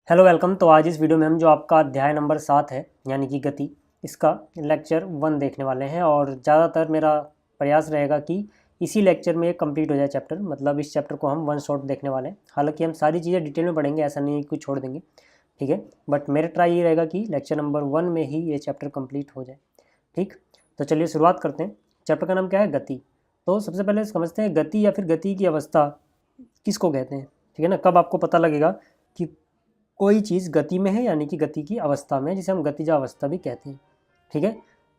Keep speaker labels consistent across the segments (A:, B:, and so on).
A: Hello welcome. तो आज इस वीडियो में हम जो आपका अध्याय नंबर 7 है यानी कि गति, इसका लेक्चर 1 देखने वाले हैं और ज़्यादातर मेरा प्रयास रहेगा कि इसी लेक्चर में कंप्लीट हो जाए चैप्टर। मतलब इस चैप्टर को हम वन शॉट देखने वाले हैं। हालांकि हम सारी चीज़ें डिटेल में पढ़ेंगे, ऐसा नहीं है कि छोड़ देंगे, ठीक है। बट मेरा ट्राई ये रहेगा कि लेक्चर नंबर 1 में ही ये चैप्टर कम्प्लीट हो जाए, ठीक। तो चलिए शुरुआत करते हैं। चैप्टर का नाम क्या है? गति। तो सबसे पहले समझते हैं गति या फिर गति की अवस्था किसको कहते हैं, ठीक है ना। कब आपको पता लगेगा कि कोई चीज़ गति में है यानी कि गति की अवस्था में, जिसे हम गतिज अवस्था भी कहते हैं, ठीक है।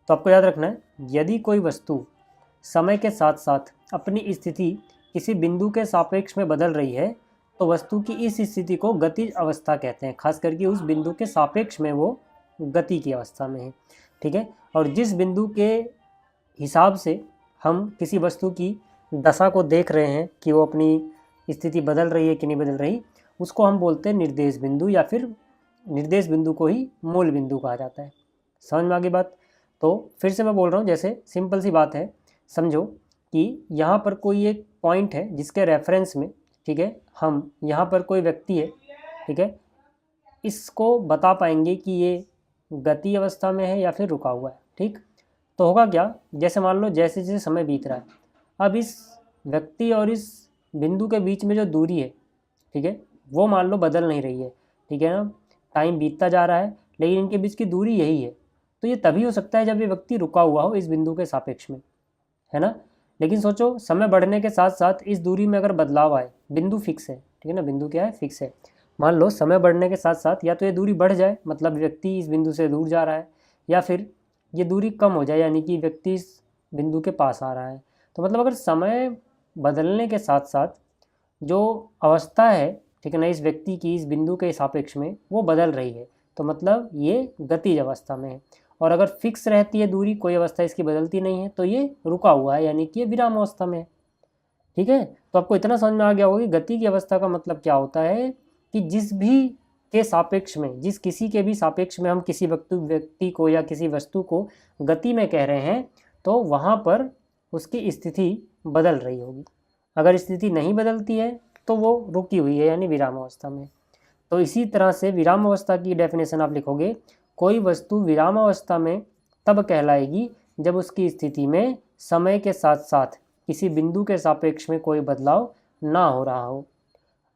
A: तो आपको याद रखना है, यदि कोई वस्तु समय के साथ साथ अपनी स्थिति किसी बिंदु के सापेक्ष में बदल रही है तो वस्तु की इस स्थिति को गतिज अवस्था कहते हैं। खास करके उस बिंदु के सापेक्ष में वो गति की अवस्था में है, ठीक है। और जिस बिंदु के हिसाब से हम किसी वस्तु की दशा को देख रहे हैं कि वो अपनी स्थिति बदल रही है कि नहीं बदल रही, उसको हम बोलते हैं निर्देश बिंदु, या फिर निर्देश बिंदु को ही मूल बिंदु कहा जाता है। समझ में आ गई बात? तो फिर से मैं बोल रहा हूँ, जैसे सिंपल सी बात है, समझो कि यहाँ पर कोई एक पॉइंट है जिसके रेफरेंस में, ठीक है, हम यहाँ पर कोई व्यक्ति है, ठीक है, इसको बता पाएंगे कि ये गति अवस्था में है या फिर रुका हुआ है, ठीक। तो होगा क्या, जैसे मान लो जैसे जैसे समय बीत रहा है, अब इस व्यक्ति और इस बिंदु के बीच में जो दूरी है, ठीक है, वो मान लो बदल नहीं रही है, ठीक है ना। टाइम बीतता जा रहा है लेकिन इनके बीच की दूरी यही है। तो ये तभी हो सकता है जब ये व्यक्ति रुका हुआ हो इस बिंदु के सापेक्ष में, है ना। लेकिन सोचो, समय बढ़ने के साथ साथ इस दूरी में अगर बदलाव आए, बिंदु फिक्स है, ठीक है ना, बिंदु क्या है? फिक्स है। मान लो समय बढ़ने के साथ साथ या तो ये दूरी बढ़ जाए, मतलब व्यक्ति इस बिंदु से दूर जा रहा है, या फिर ये दूरी कम हो जाए यानी कि व्यक्ति इस बिंदु के पास आ रहा है। तो मतलब अगर समय बदलने के साथ साथ जो अवस्था है, ठीक है ना, इस व्यक्ति की इस बिंदु के सापेक्ष में वो बदल रही है, तो मतलब ये गतिज अवस्था में है। और अगर फिक्स रहती है दूरी, कोई अवस्था इसकी बदलती नहीं है, तो ये रुका हुआ है यानी कि ये विराम अवस्था में है, ठीक है। तो आपको इतना समझ में आ गया होगा कि गति की अवस्था का मतलब क्या होता है, कि जिस भी के सापेक्ष में, जिस किसी के भी सापेक्ष में हम किसी व्यक्ति को या किसी वस्तु को गति में कह रहे हैं, तो वहाँ पर उसकी स्थिति बदल रही होगी। अगर स्थिति नहीं बदलती है तो वो रुकी हुई है यानी विराम अवस्था में। तो इसी तरह से विराम अवस्था की डेफिनेशन आप लिखोगे, कोई वस्तु विराम अवस्था में तब कहलाएगी जब उसकी स्थिति में समय के साथ साथ किसी बिंदु के सापेक्ष में कोई बदलाव ना हो रहा हो।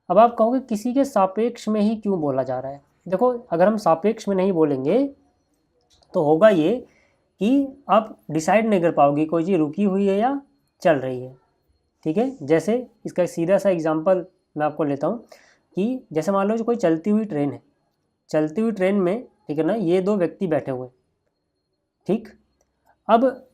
A: अब आप कहोगे किसी के सापेक्ष में ही क्यों बोला जा रहा है? देखो, अगर हम सापेक्ष में नहीं बोलेंगे तो होगा ये कि आप डिसाइड नहीं कर पाओगे कोई चीज़ रुकी हुई है या चल रही है, ठीक है। जैसे इसका एक सीधा सा एग्जांपल मैं आपको लेता हूँ कि जैसे मान लो जो कोई चलती हुई ट्रेन है, चलती हुई ट्रेन में, ठीक है ना, ये दो व्यक्ति बैठे हुए हैं, ठीक। अब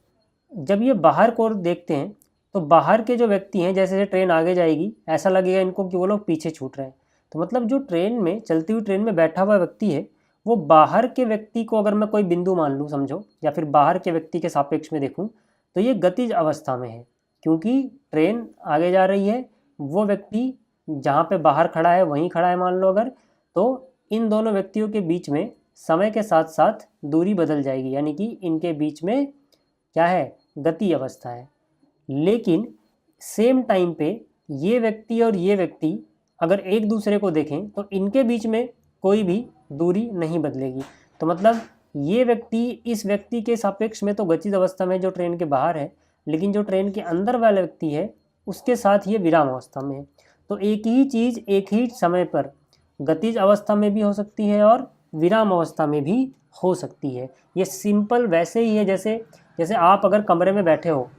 A: जब ये बाहर को देखते हैं तो बाहर के जो व्यक्ति हैं, जैसे जैसे ट्रेन आगे जाएगी ऐसा लगेगा इनको कि वो लोग पीछे छूट रहे हैं। तो मतलब जो ट्रेन में, चलती हुई ट्रेन में बैठा हुआ व्यक्ति है, वो बाहर के व्यक्ति को अगर मैं कोई बिंदु मान लूँ, समझो, या फिर बाहर के व्यक्ति के सापेक्ष में देखूँ, तो ये गतिज अवस्था में है, क्योंकि ट्रेन आगे जा रही है, वो व्यक्ति जहाँ पे बाहर खड़ा है वहीं खड़ा है मान लो अगर, तो इन दोनों व्यक्तियों के बीच में समय के साथ साथ दूरी बदल जाएगी, यानी कि इनके बीच में क्या है? गति अवस्था है। लेकिन सेम टाइम पे ये व्यक्ति और ये व्यक्ति अगर एक दूसरे को देखें तो इनके बीच में कोई भी दूरी नहीं बदलेगी। तो मतलब ये व्यक्ति इस व्यक्ति के सापेक्ष में तो गतिज अवस्था में जो ट्रेन के बाहर है, लेकिन जो ट्रेन के अंदर वाला व्यक्ति है उसके साथ ये विराम अवस्था में है। तो एक ही चीज़ एक ही समय पर गतिज अवस्था में भी हो सकती है और विराम अवस्था में भी हो सकती है। ये सिंपल वैसे ही है जैसे जैसे आप अगर कमरे में बैठे हो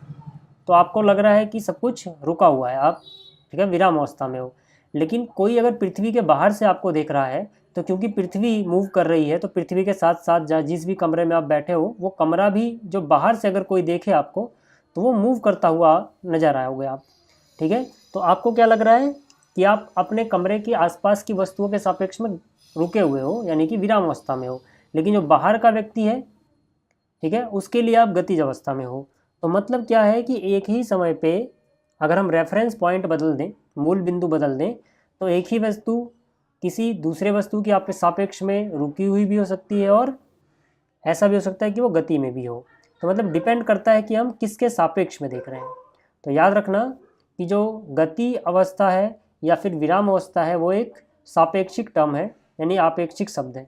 A: तो आपको लग रहा है कि सब कुछ रुका हुआ है, आप, ठीक है, विराम अवस्था में हो। लेकिन कोई अगर पृथ्वी के बाहर से आपको देख रहा है तो क्योंकि पृथ्वी मूव कर रही है, तो पृथ्वी के साथ साथ जिस भी कमरे में आप बैठे हो वो कमरा भी, जो बाहर से अगर कोई देखे आपको, तो वो मूव करता हुआ नजर आओगे आप, ठीक है। तो आपको क्या लग रहा है कि आप अपने कमरे के आसपास की वस्तुओं के सापेक्ष में रुके हुए हो यानी कि विराम अवस्था में हो, लेकिन जो बाहर का व्यक्ति है, ठीक है, उसके लिए आप गतिज अवस्था में हो। तो मतलब क्या है कि एक ही समय पे अगर हम रेफरेंस पॉइंट बदल दें, मूल बिंदु बदल दें, तो एक ही वस्तु किसी दूसरे वस्तु की आपके सापेक्ष में रुकी हुई भी हो सकती है और ऐसा भी हो सकता है कि वो गति में भी हो। तो मतलब डिपेंड करता है कि हम किसके सापेक्ष में देख रहे हैं। तो याद रखना कि जो गति अवस्था है या फिर विराम अवस्था है वो एक सापेक्षिक टर्म है, यानी आपेक्षिक शब्द है।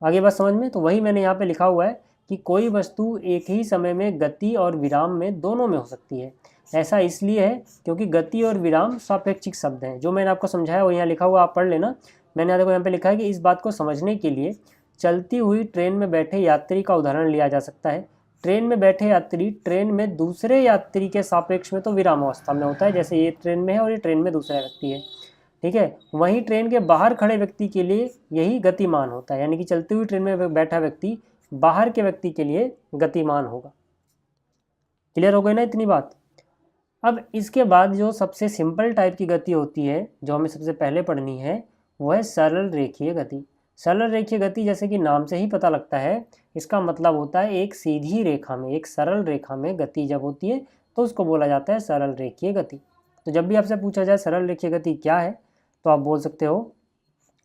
A: आगे बात समझ में? तो वही मैंने यहाँ पे लिखा हुआ है कि कोई वस्तु एक ही समय में गति और विराम में दोनों में हो सकती है। ऐसा इसलिए है क्योंकि गति और विराम सापेक्षिक शब्द हैं। जो मैंने आपको समझाया वो यहाँ लिखा हुआ, आप पढ़ लेना। मैंने यहाँ पे लिखा है कि इस बात को समझने के लिए चलती हुई ट्रेन में बैठे यात्री का उदाहरण लिया जा सकता है। ट्रेन में बैठे यात्री ट्रेन में दूसरे यात्री के सापेक्ष में तो विराम अवस्था में होता है, जैसे ये ट्रेन में है और ये ट्रेन में दूसरा व्यक्ति है, ठीक है। वहीं ट्रेन के बाहर खड़े व्यक्ति के लिए यही गतिमान होता है, यानी कि चलती हुई ट्रेन में बैठा व्यक्ति बाहर के व्यक्ति के लिए गतिमान होगा। क्लियर हो गई ना इतनी बात? अब इसके बाद जो सबसे सिंपल टाइप की गति होती है, जो हमें सबसे पहले पढ़नी है, वो है सरल रेखीय गति। सरल रेखीय गति जैसे कि नाम से ही पता लगता है, इसका मतलब होता है एक सीधी रेखा में, एक सरल रेखा में गति जब होती है तो उसको बोला जाता है सरल रेखीय गति। तो जब भी आपसे पूछा जाए सरल रेखीय गति क्या है, तो आप बोल सकते हो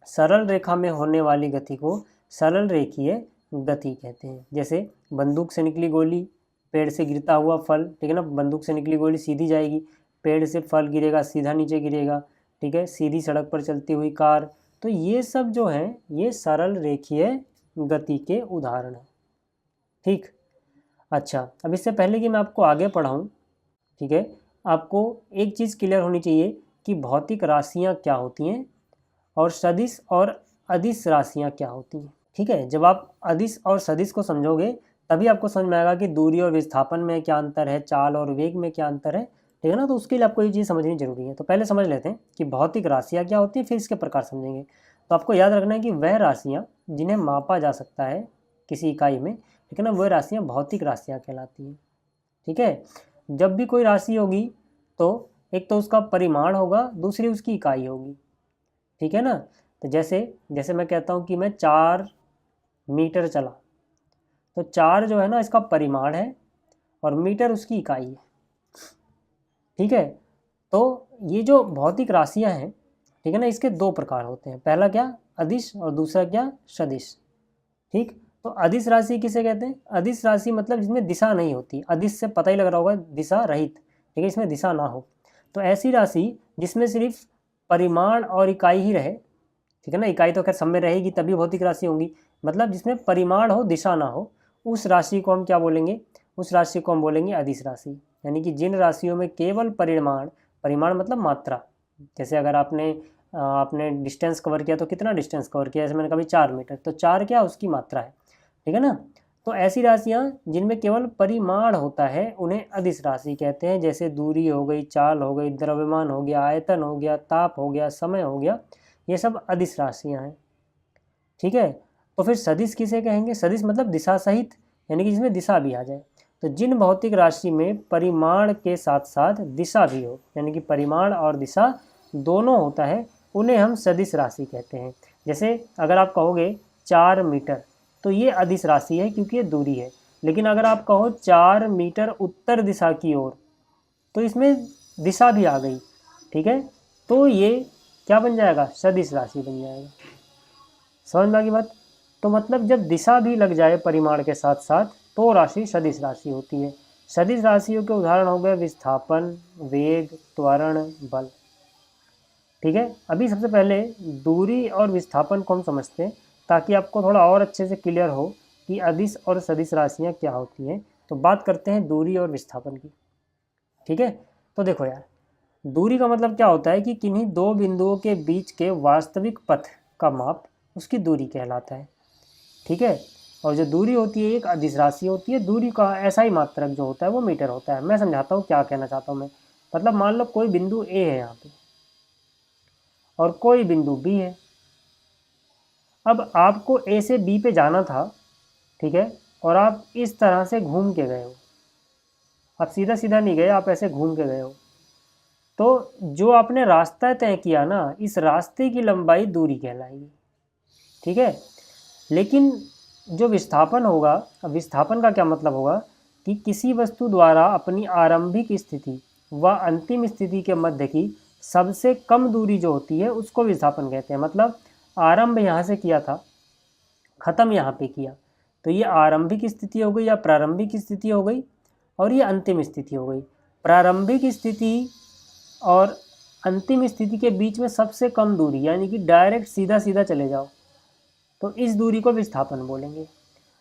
A: सरल रेखा में होने वाली गति को सरल रेखीय गति कहते हैं। जैसे बंदूक से निकली गोली, पेड़ से गिरता हुआ फल, ठीक है ना। बंदूक से निकली गोली सीधी जाएगी, पेड़ से फल गिरेगा सीधा नीचे गिरेगा, ठीक है। सीधी सड़क पर चलती हुई कार, तो ये सब जो है ये सरल रेखीय गति के उदाहरण हैं, ठीक। अच्छा, अब इससे पहले कि मैं आपको आगे पढ़ाऊँ, ठीक है, आपको एक चीज़ क्लियर होनी चाहिए कि भौतिक राशियाँ क्या होती हैं और सदिश और अदिश राशियाँ क्या होती हैं, ठीक है। जब आप अदिश और सदिश को समझोगे तभी आपको समझ में आएगा कि दूरी और विस्थापन में क्या अंतर है, चाल और वेग में क्या अंतर है, ठीक है ना। तो उसके लिए आपको ये चीज़ समझनी जरूरी है। तो पहले समझ लेते हैं कि भौतिक राशियाँ क्या होती हैं, फिर इसके प्रकार समझेंगे। तो आपको याद रखना है कि वह राशियाँ जिन्हें मापा जा सकता है किसी इकाई में, ठीक है ना, वह राशियाँ भौतिक राशियाँ कहलाती हैं, ठीक है। जब भी कोई राशि होगी तो एक तो उसका परिमाण होगा, दूसरी उसकी इकाई होगी, ठीक है ना। तो जैसे मैं कहता हूँ कि मैं 4 मीटर चला, तो 4 जो है ना इसका परिमाण है और मीटर उसकी इकाई है, ठीक है। तो ये जो भौतिक राशियाँ हैं, ठीक है ना, इसके 2 प्रकार होते हैं। पहला क्या, अदिश, और दूसरा क्या, सदिश, ठीक। तो अदिश राशि किसे कहते हैं? अदिश राशि मतलब जिसमें दिशा नहीं होती। अदिश से पता ही लग रहा होगा दिशा रहित, ठीक है, इसमें दिशा ना हो। तो ऐसी राशि जिसमें सिर्फ परिमाण और इकाई ही रहे, ठीक है ना। इकाई तो खैर सब में रहेगी तभी भौतिक राशि होंगी, मतलब जिसमें परिमाण हो दिशा ना हो, उस राशि को हम क्या बोलेंगे? उस राशि को हम बोलेंगे अदिश राशि। यानी कि जिन राशियों में केवल परिमाण मतलब मात्रा, जैसे अगर आपने डिस्टेंस कवर किया तो कितना डिस्टेंस कवर किया, जैसे मैंने कहा 4 मीटर, तो 4 क्या उसकी मात्रा है, ठीक है ना। तो ऐसी राशियाँ जिनमें केवल परिमाण होता है उन्हें अदिश राशि कहते हैं। जैसे दूरी हो गई, चाल हो गई, द्रव्यमान हो गया, आयतन हो गया, ताप हो गया, समय हो गया, ये सब अदिश राशियाँ हैं, ठीक है। तो फिर सदिश किसे कहेंगे? सदिश मतलब दिशा सहित, यानी कि जिसमें दिशा भी आ जाए। तो जिन भौतिक राशि में परिमाण के साथ साथ दिशा भी हो, यानी कि परिमाण और दिशा दोनों होता है, उन्हें हम सदिश राशि कहते हैं। जैसे अगर आप कहोगे 4 मीटर, तो ये अदिश राशि है क्योंकि ये दूरी है। लेकिन अगर आप कहो 4 मीटर उत्तर दिशा की ओर, तो इसमें दिशा भी आ गई, ठीक है। तो ये क्या बन जाएगा? सदिश राशि बन जाएगा। समझ में आ गई बात? तो मतलब जब दिशा भी लग जाए परिमाण के साथ साथ तो राशि सदिश राशि होती है। सदिश राशियों के उदाहरण हो गए विस्थापन, वेग, त्वरण, बल, ठीक है। अभी सबसे पहले दूरी और विस्थापन को हम समझते हैं ताकि आपको थोड़ा और अच्छे से क्लियर हो कि अदिश और सदिश राशियाँ क्या होती हैं। तो बात करते हैं दूरी और विस्थापन की, ठीक है। तो देखो यार, दूरी का मतलब क्या होता है कि किन्हीं 2 बिंदुओं के बीच के वास्तविक पथ का माप उसकी दूरी कहलाता है, ठीक है। और जो दूरी होती है एक अदिश राशि होती है। दूरी का ऐसा ही मात्रक जो होता है वो मीटर होता है। मैं समझाता हूँ क्या कहना चाहता हूँ मैं। मतलब मान लो कोई बिंदु ए है यहाँ पे और कोई बिंदु बी है। अब आपको ए से बी पे जाना था, ठीक है, और आप इस तरह से घूम के गए हो। आप सीधा सीधा नहीं गए, आप ऐसे घूम के गए हो। तो जो आपने रास्ता तय किया ना, इस रास्ते की लंबाई दूरी कहलाएगी, ठीक है। लेकिन जो विस्थापन होगा, अब विस्थापन का क्या मतलब होगा कि किसी वस्तु द्वारा अपनी आरंभिक स्थिति व अंतिम स्थिति के मध्य की सबसे कम दूरी जो होती है उसको विस्थापन कहते हैं। मतलब आरंभ यहाँ से किया था, ख़त्म यहाँ पे किया, तो ये आरंभिक स्थिति हो गई या प्रारंभिक स्थिति हो गई, और ये अंतिम स्थिति हो गई। प्रारंभिक स्थिति और अंतिम स्थिति के बीच में सबसे कम दूरी, यानी कि डायरेक्ट सीधा सीधा चले जाओ, तो इस दूरी को विस्थापन बोलेंगे।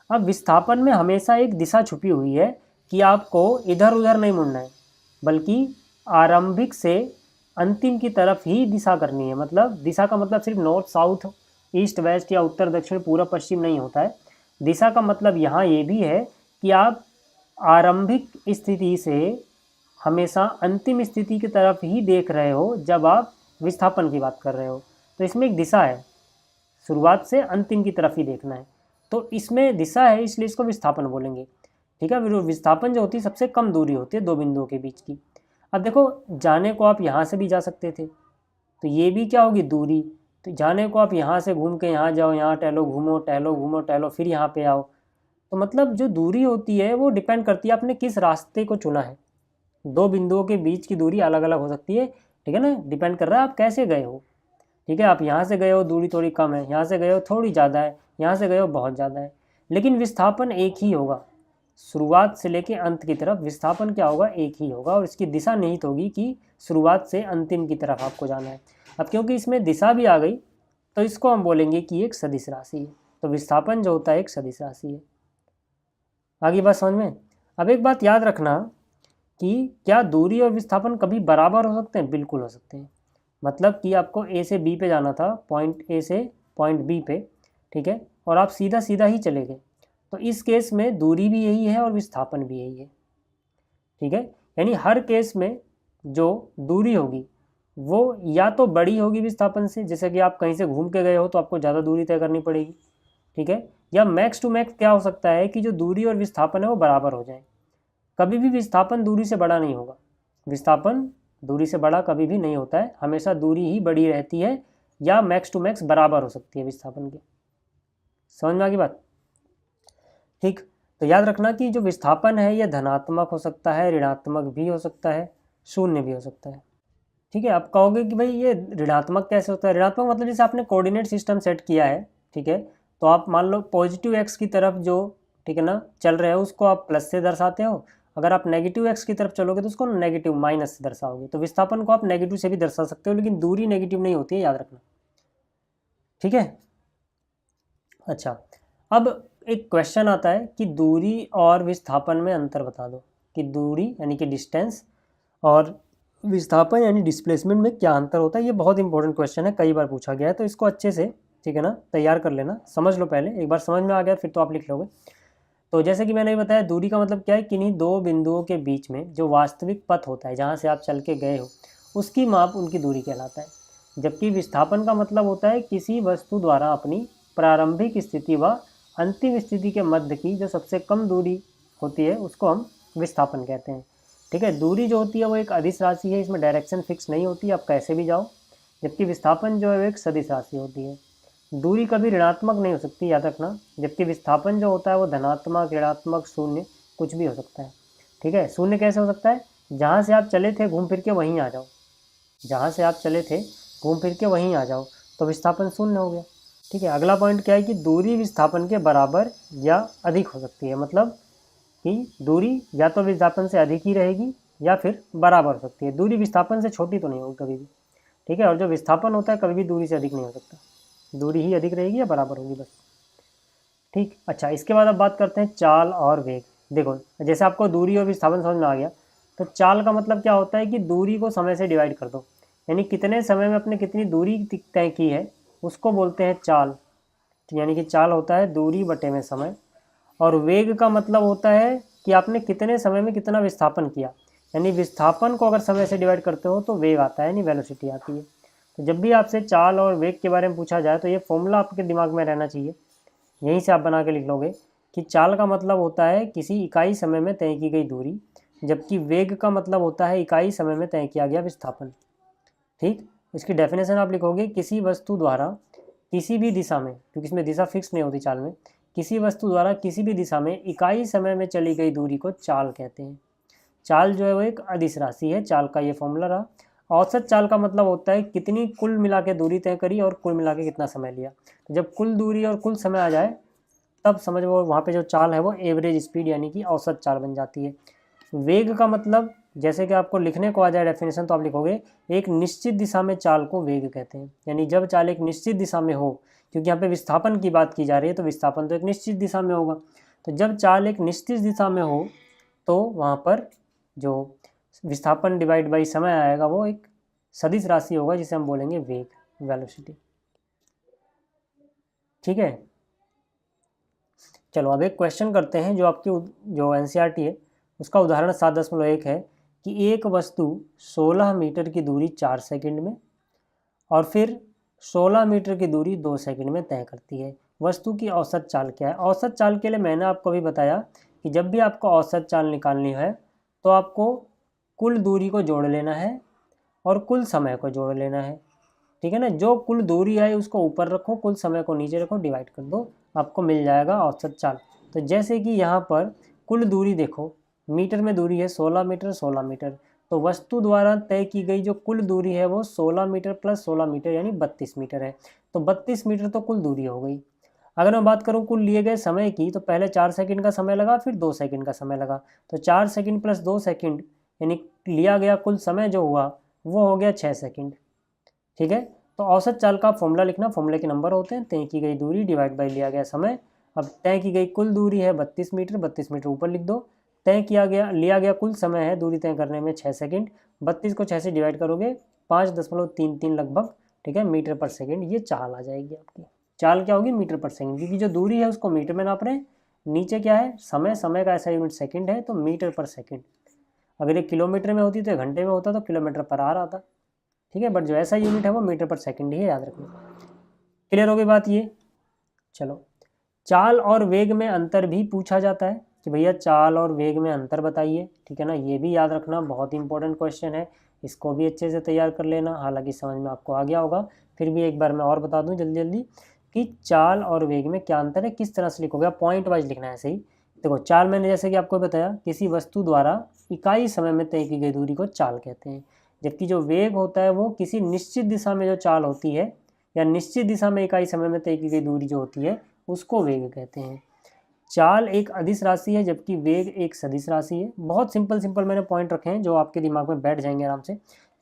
A: अब विस्थापन में हमेशा एक दिशा छुपी हुई है कि आपको इधर उधर नहीं मुड़ना है, बल्कि आरंभिक से अंतिम की तरफ ही दिशा करनी है। मतलब दिशा का मतलब सिर्फ नॉर्थ साउथ ईस्ट वेस्ट या उत्तर दक्षिण पूर्व पश्चिम नहीं होता है। दिशा का मतलब यहाँ ये भी है कि आप आरंभिक स्थिति से हमेशा अंतिम स्थिति की तरफ ही देख रहे हो जब आप विस्थापन की बात कर रहे हो। तो इसमें एक दिशा है, शुरुआत से अंतिम की तरफ ही देखना है, तो इसमें दिशा है, इसलिए इसको विस्थापन बोलेंगे। ठीक है, विस्थापन जो होती है सबसे कम दूरी होती है दो बिंदुओं के बीच की। अब देखो, जाने को आप यहाँ से भी जा सकते थे, तो ये भी क्या होगी, दूरी। तो जाने को आप यहाँ से घूम के यहाँ जाओ, यहाँ टहलो घूमो टहलो घूमो टहलो फिर यहाँ पे आओ। तो मतलब जो दूरी होती है वो डिपेंड करती है आपने किस रास्ते को चुना है। दो बिंदुओं के बीच की दूरी अलग अलग हो सकती है, ठीक है ना, डिपेंड कर रहा है आप कैसे गए हो। ठीक है, आप यहाँ से गए हो दूरी थोड़ी कम है, यहाँ से गए हो थोड़ी ज़्यादा है, यहाँ से गए हो बहुत ज़्यादा है, लेकिन विस्थापन एक ही होगा। शुरुआत से लेके अंत की तरफ विस्थापन क्या होगा, एक ही होगा, और इसकी दिशा निहित होगी कि शुरुआत से अंतिम की तरफ आपको जाना है। अब क्योंकि इसमें दिशा भी आ गई तो इसको हम बोलेंगे कि एक सदिश राशि है। तो विस्थापन जो होता है एक सदिश राशि है। आगे बात समझ में। अब एक बात याद रखना कि क्या दूरी और विस्थापन कभी बराबर हो सकते हैं? बिल्कुल हो सकते हैं। मतलब कि आपको ए से बी पे जाना था, पॉइंट ए से पॉइंट बी पे, ठीक है, और आप सीधा सीधा ही चले गए, तो इस केस में दूरी भी यही है और विस्थापन भी यही है। ठीक है, यानी हर केस में जो दूरी होगी वो या तो बड़ी होगी विस्थापन से, जैसे कि आप कहीं से घूम के गए हो तो आपको ज़्यादा दूरी तय करनी पड़ेगी। ठीक है, या मैक्स टू मैक्स क्या हो सकता है कि जो दूरी और विस्थापन है वो बराबर हो जाए। कभी भी विस्थापन दूरी से बड़ा नहीं होगा, विस्थापन दूरी से बड़ा कभी भी नहीं होता है, हमेशा दूरी ही बड़ी रहती है, या मैक्स टू मैक्स बराबर हो सकती है विस्थापन के। समझ में आ गई बात? ठीक, तो याद रखना कि जो विस्थापन है यह धनात्मक हो सकता है, ऋणात्मक भी हो सकता है, शून्य भी हो सकता है। ठीक है, आप कहोगे कि भाई ये ऋणात्मक कैसे होता है? ऋणात्मक मतलब जैसे आपने कोऑर्डिनेट सिस्टम सेट किया है, ठीक है, तो आप मान लो पॉजिटिव एक्स की तरफ जो, ठीक है ना, चल रहे हो उसको आप प्लस से दर्शाते हो। अगर आप नेगेटिव एक्स की तरफ चलोगे तो उसको नेगेटिव माइनस से दर्शाओगे। तो विस्थापन को आप नेगेटिव से भी दर्शा सकते हो, लेकिन दूरी नेगेटिव नहीं होती है, याद रखना। ठीक है, अच्छा, अब एक क्वेश्चन आता है कि दूरी और विस्थापन में अंतर बता दो, कि दूरी यानी कि डिस्टेंस और विस्थापन यानी डिस्प्लेसमेंट में क्या अंतर होता है। ये बहुत इंपॉर्टेंट क्वेश्चन है, कई बार पूछा गया है, तो इसको अच्छे से, ठीक है ना, तैयार कर लेना, समझ लो पहले। एक बार समझ में आ गया फिर तो आप लिख लोगे। तो जैसे कि मैंने बताया, दूरी का मतलब क्या है, किन्हीं दो बिंदुओं के बीच में जो वास्तविक पथ होता है जहाँ से आप चल के गए हो उसकी माप उनकी दूरी कहलाता है। जबकि विस्थापन का मतलब होता है किसी वस्तु द्वारा अपनी प्रारंभिक स्थिति व अंतिम स्थिति के मध्य की जो सबसे कम दूरी होती है उसको हम विस्थापन कहते हैं। ठीक है, दूरी जो होती है वो एक अदिश राशि है, इसमें डायरेक्शन फिक्स नहीं होती, आप कैसे भी जाओ। जबकि विस्थापन जो है वो एक सदिश राशि होती है। दूरी कभी ऋणात्मक नहीं हो सकती, याद रखना। जबकि विस्थापन जो होता है वो धनात्मक, ऋणात्मक, शून्य कुछ भी हो सकता है। ठीक है, शून्य कैसे हो सकता है? जहाँ से आप चले थे घूम फिर के वहीं आ जाओ, जहाँ से आप चले थे घूम फिर के वहीं आ जाओ, तो विस्थापन शून्य हो गया। ठीक है, अगला पॉइंट क्या है कि दूरी विस्थापन के बराबर या अधिक हो सकती है। मतलब कि दूरी या तो विस्थापन से अधिक ही रहेगी या फिर बराबर हो सकती है। दूरी विस्थापन से छोटी तो नहीं होगी कभी भी। ठीक है, और जो विस्थापन होता है कभी भी दूरी से अधिक नहीं हो सकता, दूरी ही अधिक रहेगी या बराबर होगी बस। ठीक, अच्छा, इसके बाद अब बात करते हैं चाल और वेग। देखो, जैसे आपको दूरी और विस्थापन समझ में आ गया, तो चाल का मतलब क्या होता है कि दूरी को समय से डिवाइड कर दो, यानी कितने समय में आपने कितनी दूरी तय की है उसको बोलते हैं चाल। यानी कि चाल होता है दूरी बटे में समय। और वेग का मतलब होता है कि आपने कितने समय में कितना विस्थापन किया, यानी विस्थापन को अगर समय से डिवाइड करते हो तो वेग आता है, यानी वेलोसिटी आती है। तो जब भी आपसे चाल और वेग के बारे में पूछा जाए तो ये फॉर्मूला आपके दिमाग में रहना चाहिए, यहीं से आप बना के लिख लोगे कि चाल का मतलब होता है किसी इकाई समय में तय की गई दूरी, जबकि वेग का मतलब होता है इकाई समय में तय किया गया विस्थापन। ठीक, इसकी डेफिनेशन आप लिखोगे, किसी वस्तु द्वारा किसी भी दिशा में, क्योंकि इसमें दिशा फिक्स नहीं होती चाल में, किसी वस्तु द्वारा किसी भी दिशा में इकाई समय में चली गई दूरी को चाल कहते हैं। चाल जो है वो एक अदिश राशि है, चाल का ये फॉर्मूला रहा। औसत चाल का मतलब होता है कितनी कुल मिला के दूरी तय करी और कुल मिला के कितना समय लिया। तो जब कुल दूरी और कुल समय आ जाए तब समझ वो वहाँ पे जो चाल है वो एवरेज स्पीड यानी कि औसत चाल बन जाती है। वेग का मतलब जैसे कि आपको लिखने को आ जाए डेफिनेशन तो आप लिखोगे एक निश्चित दिशा में चाल को वेग कहते हैं। यानी जब चाल एक निश्चित दिशा में हो, क्योंकि यहाँ पे विस्थापन की बात की जा रही है तो विस्थापन तो एक निश्चित दिशा में होगा। तो जब चाल एक निश्चित दिशा में हो तो वहाँ पर जो विस्थापन डिवाइड बाई समय आएगा वो एक सदिश राशि होगा जिसे हम बोलेंगे वेग, वेलोसिटी। ठीक है, चलो अब एक क्वेश्चन करते हैं जो आपकी जो एनसीईआरटी है उसका उदाहरण 7.1 है कि एक वस्तु 16 मीटर की दूरी 4 सेकंड में और फिर 16 मीटर की दूरी 2 सेकंड में तय करती है। वस्तु की औसत चाल क्या है? औसत चाल के लिए मैंने आपको भी बताया कि जब भी आपको औसत चाल निकालनी है तो आपको कुल दूरी को जोड़ लेना है और कुल समय को जोड़ लेना है। ठीक है ना, जो कुल दूरी आई उसको ऊपर रखो, कुल समय को नीचे रखो, डिवाइड कर दो, आपको मिल जाएगा औसत चाल। तो जैसे कि यहाँ पर कुल दूरी देखो, मीटर में दूरी है 16 मीटर 16 मीटर, तो वस्तु द्वारा तय की गई जो कुल दूरी है वो 16 मीटर प्लस 16 मीटर यानी 32 मीटर है। तो 32 मीटर तो कुल दूरी हो गई। अगर मैं बात करूँ कुल लिए गए समय की, तो पहले 4 सेकंड का समय लगा, फिर 2 सेकंड का समय लगा, तो 4 सेकंड प्लस 2 सेकंड यानी लिया गया कुल समय जो हुआ वो हो गया 6 सेकंड। ठीक है, तो औसत चाल का फॉर्मूला लिखना, फॉर्मूले के नंबर होते हैं तय की गई दूरी डिवाइड बाई लिया गया समय। अब तय की गई कुल दूरी है 32 मीटर, 32 मीटर ऊपर लिख दो। तय किया गया लिया गया कुल समय है दूरी तय करने में 6 सेकंड, 32 को 6 से डिवाइड करोगे 5.33 लगभग, ठीक है, मीटर पर सेकंड ये चाल आ जाएगी आपकी। चाल क्या होगी? मीटर पर सेकंड, क्योंकि जो दूरी है उसको मीटर में नाप रहे हैं, नीचे क्या है समय, समय का ऐसा यूनिट सेकंड है तो मीटर पर सेकंड। अगर ये किलोमीटर में होती तो घंटे में होता तो किलोमीटर पर आवर आता। ठीक है, बट जो ऐसा यूनिट है वो मीटर पर सेकंड ही है, याद रखना। क्लियर हो गई बात ये? चलो, चाल और वेग में अंतर भी पूछा जाता है कि भैया चाल और वेग में अंतर बताइए। ठीक है ना, ये भी याद रखना, बहुत इंपॉर्टेंट क्वेश्चन है, इसको भी अच्छे से तैयार कर लेना। हालांकि समझ में आपको आ गया होगा, फिर भी एक बार मैं और बता दूं जल्दी जल्दी कि चाल और वेग में क्या अंतर है, किस तरह से लिखोगे, पॉइंट वाइज लिखना है। सही देखो, चाल मैंने जैसे कि आपको बताया किसी वस्तु द्वारा इकाई समय में तय की गई दूरी को चाल कहते हैं, जबकि जो वेग होता है वो किसी निश्चित दिशा में जो चाल होती है या निश्चित दिशा में इकाई समय में तय की गई दूरी जो होती है उसको वेग कहते हैं। चाल एक अदिश राशि है जबकि वेग एक सदिश राशि है। बहुत सिंपल मैंने पॉइंट रखे हैं जो आपके दिमाग में बैठ जाएंगे आराम से।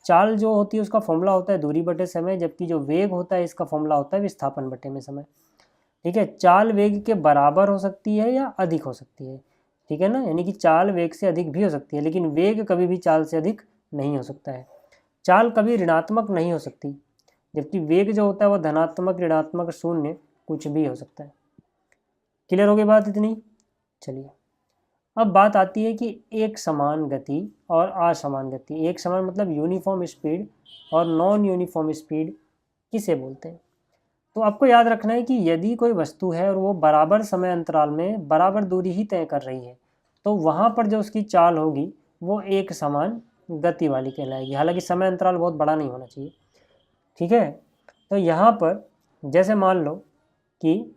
A: चाल जो होती है उसका फॉर्मूला होता है दूरी बटे समय, जबकि जो वेग होता है इसका फॉर्मूला होता है विस्थापन बटे में समय। ठीक है, चाल वेग के बराबर हो सकती है या अधिक हो सकती है। ठीक है ना, यानी कि चाल वेग से अधिक भी हो सकती है, लेकिन वेग कभी भी चाल से अधिक नहीं हो सकता है। चाल कभी ऋणात्मक नहीं हो सकती, जबकि वेग जो होता है वो धनात्मक, ऋणात्मक, शून्य कुछ भी हो सकता है। क्लियर हो गई बात इतनी? चलिए, अब बात आती है कि एक समान गति और असमान गति। एक समान मतलब यूनिफॉर्म स्पीड और नॉन यूनिफॉर्म स्पीड किसे बोलते हैं? तो आपको याद रखना है कि यदि कोई वस्तु है और वो बराबर समय अंतराल में बराबर दूरी ही तय कर रही है तो वहाँ पर जो उसकी चाल होगी वो एक समान गति वाली कहलाएगी। हालांकि समय अंतराल बहुत बड़ा नहीं होना चाहिए। ठीक है, तो यहाँ पर जैसे मान लो कि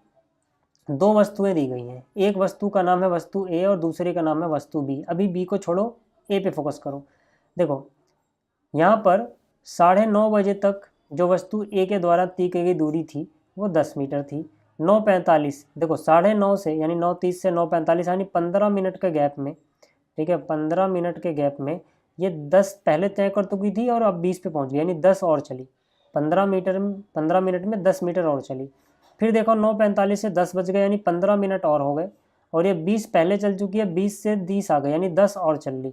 A: दो वस्तुएं दी गई हैं, एक वस्तु का नाम है वस्तु ए और दूसरे का नाम है वस्तु बी। अभी बी को छोड़ो, ए पे फोकस करो। देखो यहाँ पर 9:30 बजे तक जो वस्तु ए के द्वारा तय की गई दूरी थी वो 10 मीटर थी। 9:45, देखो 9:30 से यानी 9:30 से 9:45 यानी 15 मिनट के गैप में, ठीक है, 15 मिनट के गैप में ये 10 पहले तय कर चुकी थी और अब 20 पे पहुंच गई, यानी 10 और चली। 15 मिनट में 10 मीटर और चली। फिर देखो 9:45 से 10 बज गए यानी 15 मिनट और हो गए, और ये 20 पहले चल चुकी है, 20 से 30 आ गए यानी 10 और चल ली।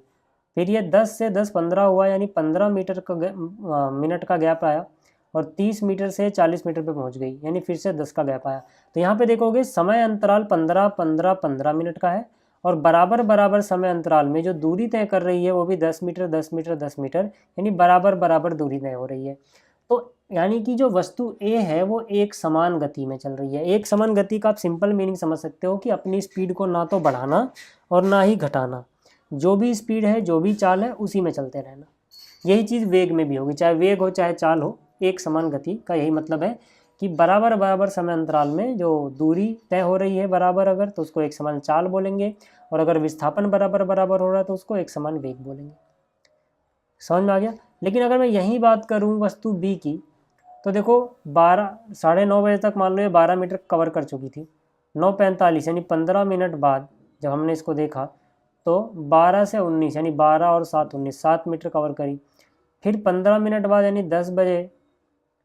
A: फिर ये 10 से 10 15 हुआ यानी 15 मीटर का मिनट का गैप आया, और 30 मीटर से 40 मीटर पे पहुंच गई यानी फिर से 10 का गैप आया। तो यहाँ पे देखोगे समय अंतराल 15 मिनट का है, और बराबर बराबर समय अंतराल में जो दूरी तय कर रही है वो भी 10 मीटर 10 मीटर 10 मीटर यानी बराबर बराबर दूरी तय हो रही है। तो यानी कि जो वस्तु ए है वो एक समान गति में चल रही है। एक समान गति का आप सिंपल मीनिंग समझ सकते हो कि अपनी स्पीड को ना तो बढ़ाना और ना ही घटाना, जो भी स्पीड है जो भी चाल है उसी में चलते रहना। यही चीज़ वेग में भी होगी, चाहे वेग हो चाहे चाल हो, एक समान गति का यही मतलब है कि बराबर बराबर समय अंतराल में जो दूरी तय हो रही है बराबर अगर, तो उसको एक समान चाल बोलेंगे, और अगर विस्थापन बराबर बराबर हो रहा है तो उसको एक समान वेग बोलेंगे। समझ में आ गया? लेकिन अगर मैं यही बात करूं वस्तु बी की, तो देखो 9:30 बजे तक मान लो ये 12 मीटर कवर कर चुकी थी। 9:45 यानी 15 मिनट बाद जब हमने इसको देखा तो 12 से 19 यानी 12 और 7 19, 7 मीटर कवर करी। फिर 15 मिनट बाद यानी 10 बजे,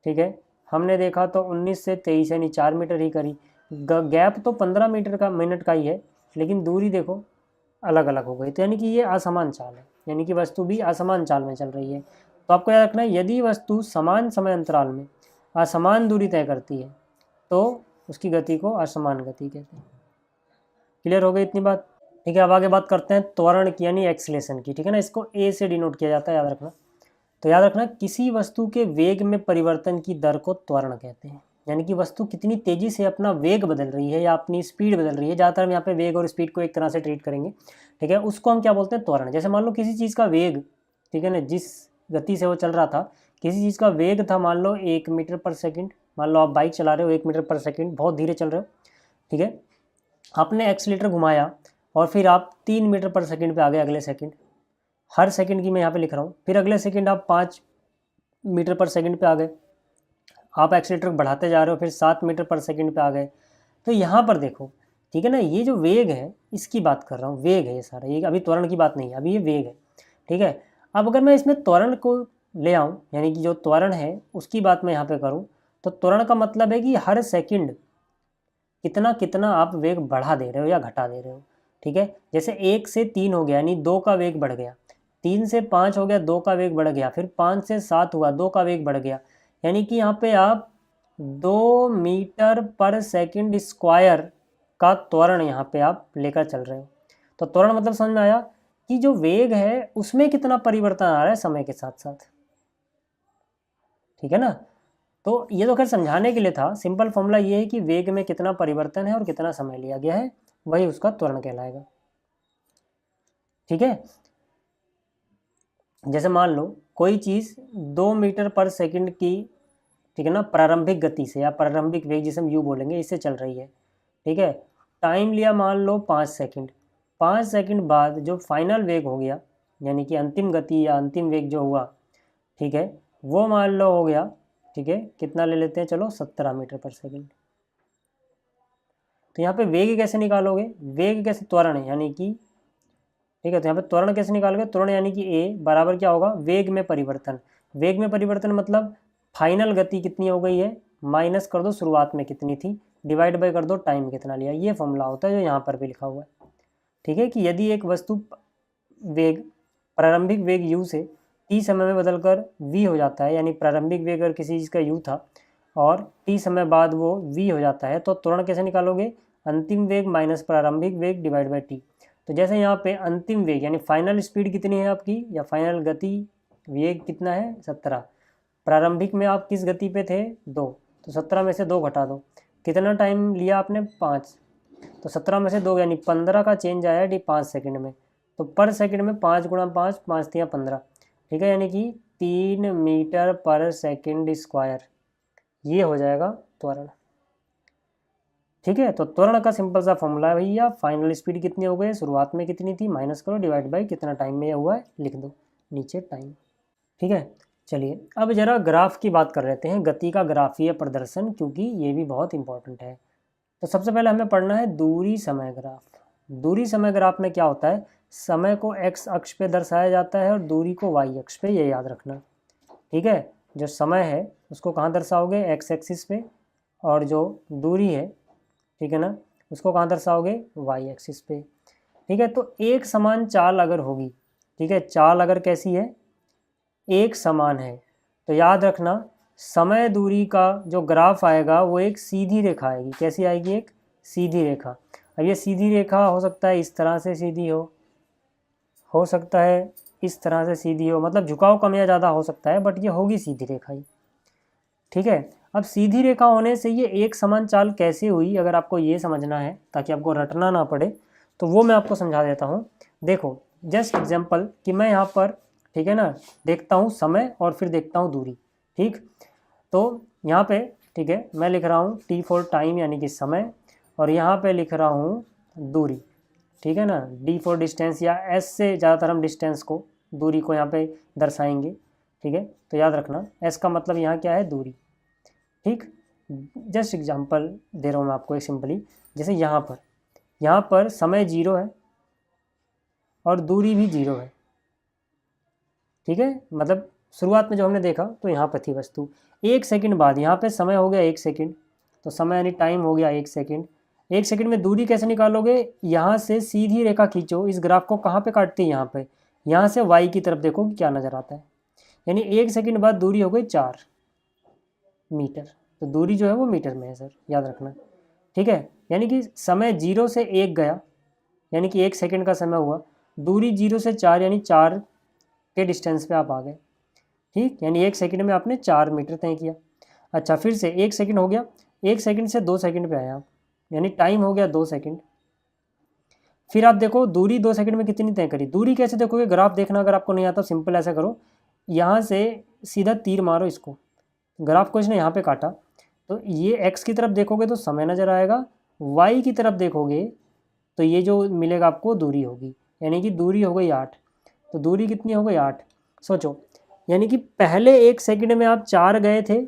A: ठीक है, हमने देखा तो 19 से 23 यानी 4 मीटर ही करी। गैप तो 15 मीटर का मिनट का ही है, लेकिन दूरी देखो अलग अलग हो गई। तो यानी कि ये असमान चाल है, यानी कि वस्तु भी असमान चाल में चल रही है। तो आपको याद रखना है, यदि वस्तु समान समय अंतराल में असमान दूरी तय करती है तो उसकी गति को असमान गति कहते हैं। क्लियर हो गई इतनी बात? ठीक है, अब आगे बात करते हैं त्वरण की यानी एक्सीलरेशन की। ठीक है ना, इसको ए से डिनोट किया जाता है, याद रखना। तो याद रखना, किसी वस्तु के वेग में परिवर्तन की दर को त्वरण कहते हैं। यानी कि वस्तु कितनी तेजी से अपना वेग बदल रही है या अपनी स्पीड बदल रही है, ज़्यादातर हम यहाँ पे वेग और स्पीड को एक तरह से ट्रीट करेंगे, ठीक है, उसको हम क्या बोलते हैं, त्वरण। जैसे मान लो किसी चीज़ का वेग, ठीक है ना, जिस गति से वो चल रहा था, किसी चीज़ का वेग था मान लो 1 मीटर पर सेकेंड। मान लो आप बाइक चला रहे हो 1 मीटर पर सेकेंड, बहुत धीरे चल रहे हो, ठीक है, आपने एक्सीलेटर घुमाया और फिर आप 3 मीटर पर सेकेंड पे आ गए अगले सेकेंड, हर सेकंड की मैं यहाँ पे लिख रहा हूँ। फिर अगले सेकंड आप 5 मीटर पर सेकंड पे आ गए, आप एक्सीलेटर बढ़ाते जा रहे हो, फिर 7 मीटर पर सेकंड पे आ गए। तो यहाँ पर देखो, ठीक है ना, ये जो वेग है इसकी बात कर रहा हूँ, वेग है ये सारा, ये अभी त्वरण की बात नहीं है, अभी ये वेग है, ठीक है। अब अगर मैं इसमें त्वरण को ले आऊँ, यानी कि जो त्वरण है उसकी बात मैं यहाँ पे करूँ, तो त्वरण का मतलब है कि हर सेकंड कितना कितना आप वेग बढ़ा दे रहे हो या घटा दे रहे हो, ठीक है। जैसे 1 से 3 हो गया यानी 2 का वेग बढ़ गया, 3 से 5 हो गया 2 का वेग बढ़ गया, फिर 5 से 7 हुआ 2 का वेग बढ़ गया, यानी कि यहाँ पे आप 2 मीटर पर सेकंड स्क्वायर का त्वरण यहाँ पे आप लेकर चल रहे हो। तो त्वरण मतलब समझ में आया कि जो वेग है उसमें कितना परिवर्तन आ रहा है समय के साथ साथ, ठीक है ना। तो ये तो खैर समझाने के लिए था, सिंपल फॉर्मूला ये है कि वेग में कितना परिवर्तन है और कितना समय लिया गया है, वही उसका त्वरण कहलाएगा, ठीक है। जैसे मान लो कोई चीज़ 2 मीटर पर सेकंड की, ठीक है ना, प्रारंभिक गति से या प्रारंभिक वेग जिसे हम यू बोलेंगे, इससे चल रही है, ठीक है। टाइम लिया मान लो 5 सेकंड, 5 सेकंड बाद जो फाइनल वेग हो गया, यानी कि अंतिम गति या अंतिम वेग जो हुआ, ठीक है, वो मान लो हो गया, ठीक है, कितना ले लेते हैं, चलो 17 मीटर पर सेकंड। तो यहाँ पे वेग कैसे निकालोगे, वेग कैसे, त्वरण है यानी कि, ठीक है, तो यहाँ पे त्वरण कैसे निकालोगे, त्वरण यानी कि ए बराबर क्या होगा, वेग में परिवर्तन। वेग में परिवर्तन मतलब फाइनल गति कितनी हो गई है, माइनस कर दो शुरुआत में कितनी थी, डिवाइड बाई कर दो टाइम कितना लिया। ये फॉर्मूला होता है जो यहाँ पर भी लिखा हुआ है, ठीक है, कि यदि एक वस्तु वेग प्रारंभिक वेग u से t समय में बदलकर v हो जाता है, यानी प्रारंभिक वेग अगर किसी चीज़ का u था और t समय बाद वो v हो जाता है, तो त्वरण कैसे निकालोगे, अंतिम वेग माइनस प्रारंभिक वेग डिवाइड बाई t। तो जैसे यहाँ पे अंतिम वेग यानी फाइनल स्पीड कितनी है आपकी, या फाइनल गति वेग कितना है 17, प्रारंभिक में आप किस गति पे थे 2, तो 17 में से 2 घटा दो, कितना टाइम लिया आपने 5, तो 17 में से 2 यानी 15 का चेंज आया डी 5 सेकंड में। तो पर सेकंड में 5 गुणा 5, 5 तिया 15, ठीक है, यानी कि 3 मीटर पर सेकंड स्क्वायर, ये हो जाएगा त्वरण, ठीक है। तो त्वरण का सिंपल सा फॉर्मूला है भैया, फाइनल स्पीड कितनी हो गई, शुरुआत में कितनी थी, माइनस करो, डिवाइड बाई कितना टाइम में यह हुआ है, लिख दो नीचे टाइम, ठीक है। चलिए अब जरा ग्राफ की बात कर लेते हैं, गति का ग्राफीय प्रदर्शन, क्योंकि ये भी बहुत इंपॉर्टेंट है। तो सबसे पहले हमें पढ़ना है दूरी समय ग्राफ। दूरी समय ग्राफ में क्या होता है, समय को x अक्ष पे दर्शाया जाता है और दूरी को y अक्ष पे, ये याद रखना, ठीक है। जो समय है उसको कहाँ दर्शाओगे, x एक्सिस पे, और जो दूरी है, ठीक है ना, उसको कहाँ दर्शाओगे, y एक्सिस पे, ठीक है। तो एक समान चाल अगर होगी, ठीक है, चाल अगर कैसी है, एक समान है, तो याद रखना समय दूरी का जो ग्राफ आएगा वो एक सीधी रेखा आएगी। कैसी आएगी, एक सीधी रेखा। अब ये सीधी रेखा हो सकता है इस तरह से सीधी हो सकता है इस तरह से सीधी हो, मतलब झुकाव कम या ज़्यादा हो सकता है, बट ये होगी सीधी रेखा ही, ठीक है। अब सीधी रेखा होने से ये एक समान चाल कैसे हुई, अगर आपको ये समझना है ताकि आपको रटना ना पड़े, तो वो मैं आपको समझा देता हूँ। देखो जस्ट एग्जाम्पल कि मैं यहाँ पर, ठीक है ना, देखता हूँ समय और फिर देखता हूँ दूरी, ठीक। तो यहाँ पे, ठीक है, मैं लिख रहा हूँ t फॉर टाइम यानी कि समय, और यहाँ पे लिख रहा हूँ दूरी, ठीक है ना, d फॉर डिस्टेंस, या s से ज़्यादातर हम डिस्टेंस को, दूरी को यहाँ पे दर्शाएंगे, ठीक है। तो याद रखना s का मतलब यहाँ क्या है, दूरी, ठीक। जस्ट एग्जांपल दे रहा हूँ मैं आपको एक सिंपली, जैसे यहाँ पर समय 0 है, और दूरी भी 0 है। ठीक है, मतलब शुरुआत में जो हमने देखा तो यहाँ पर थी वस्तु, 1 सेकंड बाद यहाँ पे समय हो गया 1 सेकंड, तो समय यानी टाइम हो गया 1 सेकंड। 1 सेकंड में दूरी कैसे निकालोगे, यहाँ से सीधी रेखा खींचो, इस ग्राफ को कहाँ पे काटती है, यहाँ पे, यहाँ से y की तरफ देखो कि क्या नज़र आता है, यानी 1 सेकंड बाद दूरी हो गई 4 मीटर। तो दूरी जो है वो मीटर में है सर, याद रखना। ठीक है, यानी कि समय 0 से 1 गया, यानी कि 1 सेकंड का समय हुआ, दूरी 0 से 4 यानी 4 के डिस्टेंस पे आप आ गए। ठीक, यानी 1 सेकंड में आपने 4 मीटर तय किया। अच्छा, फिर से 1 सेकंड हो गया, 1 सेकंड से 2 सेकंड पे आए आप, यानी टाइम हो गया 2 सेकंड। फिर आप देखो दूरी 2 सेकंड में कितनी तय करी। दूरी कैसे देखोगे, ग्राफ देखना अगर आपको नहीं आता सिंपल ऐसा करो, यहाँ से सीधा तीर मारो इसको, ग्राफ को इसने यहाँ पे काटा, तो ये x की तरफ देखोगे तो समय नज़र आएगा, y की तरफ देखोगे तो ये जो मिलेगा आपको दूरी होगी, यानी कि दूरी हो गई 8। तो दूरी कितनी हो गई 8। सोचो, यानी कि पहले 1 सेकंड में आप 4 गए थे,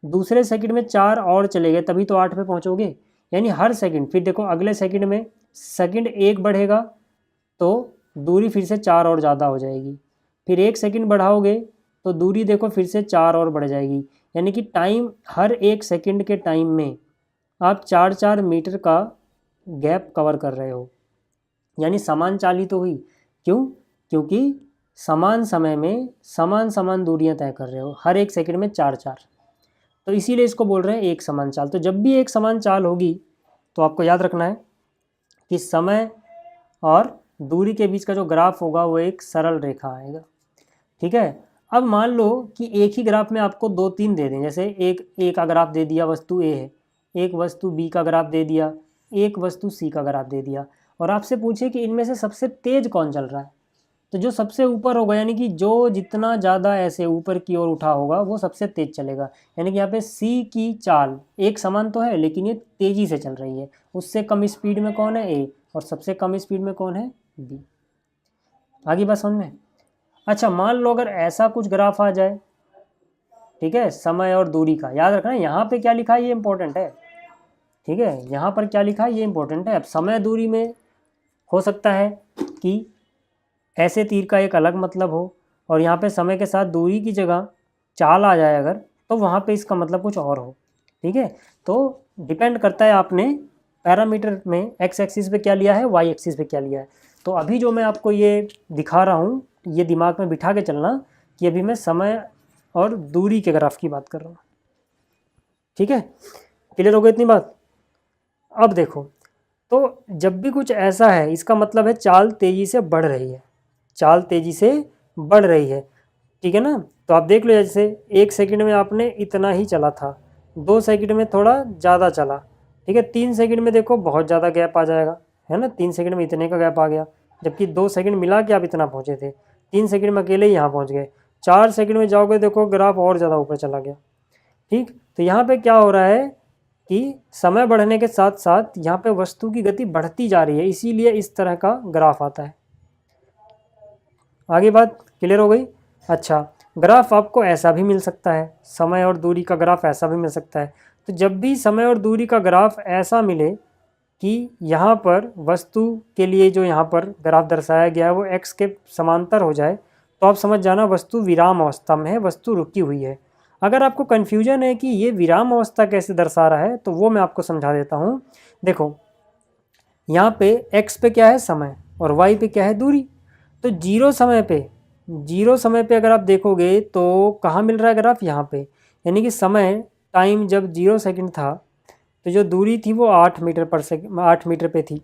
A: दूसरे सेकंड में 4 और चले गए, तभी तो 8 पे पहुँचोगे। यानी हर सेकंड, फिर देखो अगले सेकंड में सेकंड 1 बढ़ेगा तो दूरी फिर से 4 और ज़्यादा हो जाएगी, फिर 1 सेकंड बढ़ाओगे तो दूरी देखो फिर से 4 और बढ़ जाएगी, यानी कि टाइम, हर 1 सेकंड के टाइम में आप 4-4 मीटर का गैप कवर कर रहे हो, यानी समान चाल ही तो हुई। क्यों, क्योंकि समान समय में समान समान दूरियां तय कर रहे हो, हर 1 सेकंड में 4-4, तो इसीलिए इसको बोल रहे हैं एक समान चाल। तो जब भी एक समान चाल होगी तो आपको याद रखना है कि समय और दूरी के बीच का जो ग्राफ होगा वो एक सरल रेखा आएगा। ठीक है, अब मान लो कि एक ही ग्राफ में आपको 2-3 दे दें, जैसे एक का ग्राफ दे दिया, वस्तु ए है, एक वस्तु बी का ग्राफ दे दिया, एक वस्तु सी का ग्राफ दे दिया, और आपसे पूछे कि इनमें से सबसे तेज कौन चल रहा है, तो जो सबसे ऊपर होगा, यानी कि जो जितना ज़्यादा ऐसे ऊपर की ओर उठा होगा वो सबसे तेज चलेगा। यानी कि यहाँ पे सी की चाल एक समान तो है लेकिन ये तेज़ी से चल रही है, उससे कम स्पीड में कौन है, ए, और सबसे कम स्पीड में कौन है, बी। आगे बात समझ में। अच्छा, मान लो अगर ऐसा कुछ ग्राफ आ जाए, ठीक है, समय और दूरी का, याद रखना यहाँ पे क्या लिखा है ये इंपॉर्टेंट है। ठीक है, यहाँ पर क्या लिखा है ये इंपॉर्टेंट है। अब समय दूरी में हो सकता है कि ऐसे तीर का एक अलग मतलब हो, और यहाँ पे समय के साथ दूरी की जगह चाल आ जाए अगर, तो वहाँ पे इसका मतलब कुछ और हो। ठीक है, तो डिपेंड करता है आपने पैरामीटर में एक्स एक्सिस पे क्या लिया है, वाई एक्सिस पे क्या लिया है। तो अभी जो मैं आपको ये दिखा रहा हूँ, ये दिमाग में बिठा के चलना कि अभी मैं समय और दूरी के ग्राफ की बात कर रहा हूँ। ठीक है, क्लियर हो गई इतनी बात। अब देखो, तो जब भी कुछ ऐसा है इसका मतलब है चाल तेज़ी से बढ़ रही है, चाल तेज़ी से बढ़ रही है। ठीक है ना, तो आप देख लो, जैसे 1 सेकंड में आपने इतना ही चला था, 2 सेकंड में थोड़ा ज़्यादा चला, ठीक है, 3 सेकंड में देखो बहुत ज़्यादा गैप आ जाएगा, है ना, 3 सेकंड में इतने का गैप आ गया, जबकि 2 सेकंड मिला के आप इतना पहुँचे थे, 3 सेकंड में अकेले ही यहाँ पहुँच गए, 4 सेकंड में जाओगे देखो ग्राफ और ज़्यादा ऊपर चला गया। ठीक, तो यहाँ पे क्या हो रहा है कि समय बढ़ने के साथ साथ यहाँ पे वस्तु की गति बढ़ती जा रही है, इसीलिए इस तरह का ग्राफ आता है। आगे बात क्लियर हो गई। अच्छा, ग्राफ आपको ऐसा भी मिल सकता है, समय और दूरी का ग्राफ ऐसा भी मिल सकता है। तो जब भी समय और दूरी का ग्राफ ऐसा मिले कि यहाँ पर वस्तु के लिए जो यहाँ पर ग्राफ दर्शाया गया है वो x के समांतर हो जाए, तो आप समझ जाना वस्तु विराम अवस्था में है, वस्तु रुकी हुई है। अगर आपको कन्फ्यूजन है कि ये विराम अवस्था कैसे दर्शा रहा है, तो वो मैं आपको समझा देता हूँ। देखो, यहाँ पे x पे क्या है, समय, और y पे क्या है, दूरी। तो जीरो समय पे अगर आप देखोगे तो कहाँ मिल रहा है ग्राफ, यहाँ पे, यानी कि समय टाइम जब 0 सेकंड था तो जो दूरी थी वो 8 मीटर पर सेकंड, 8 मीटर पे थी।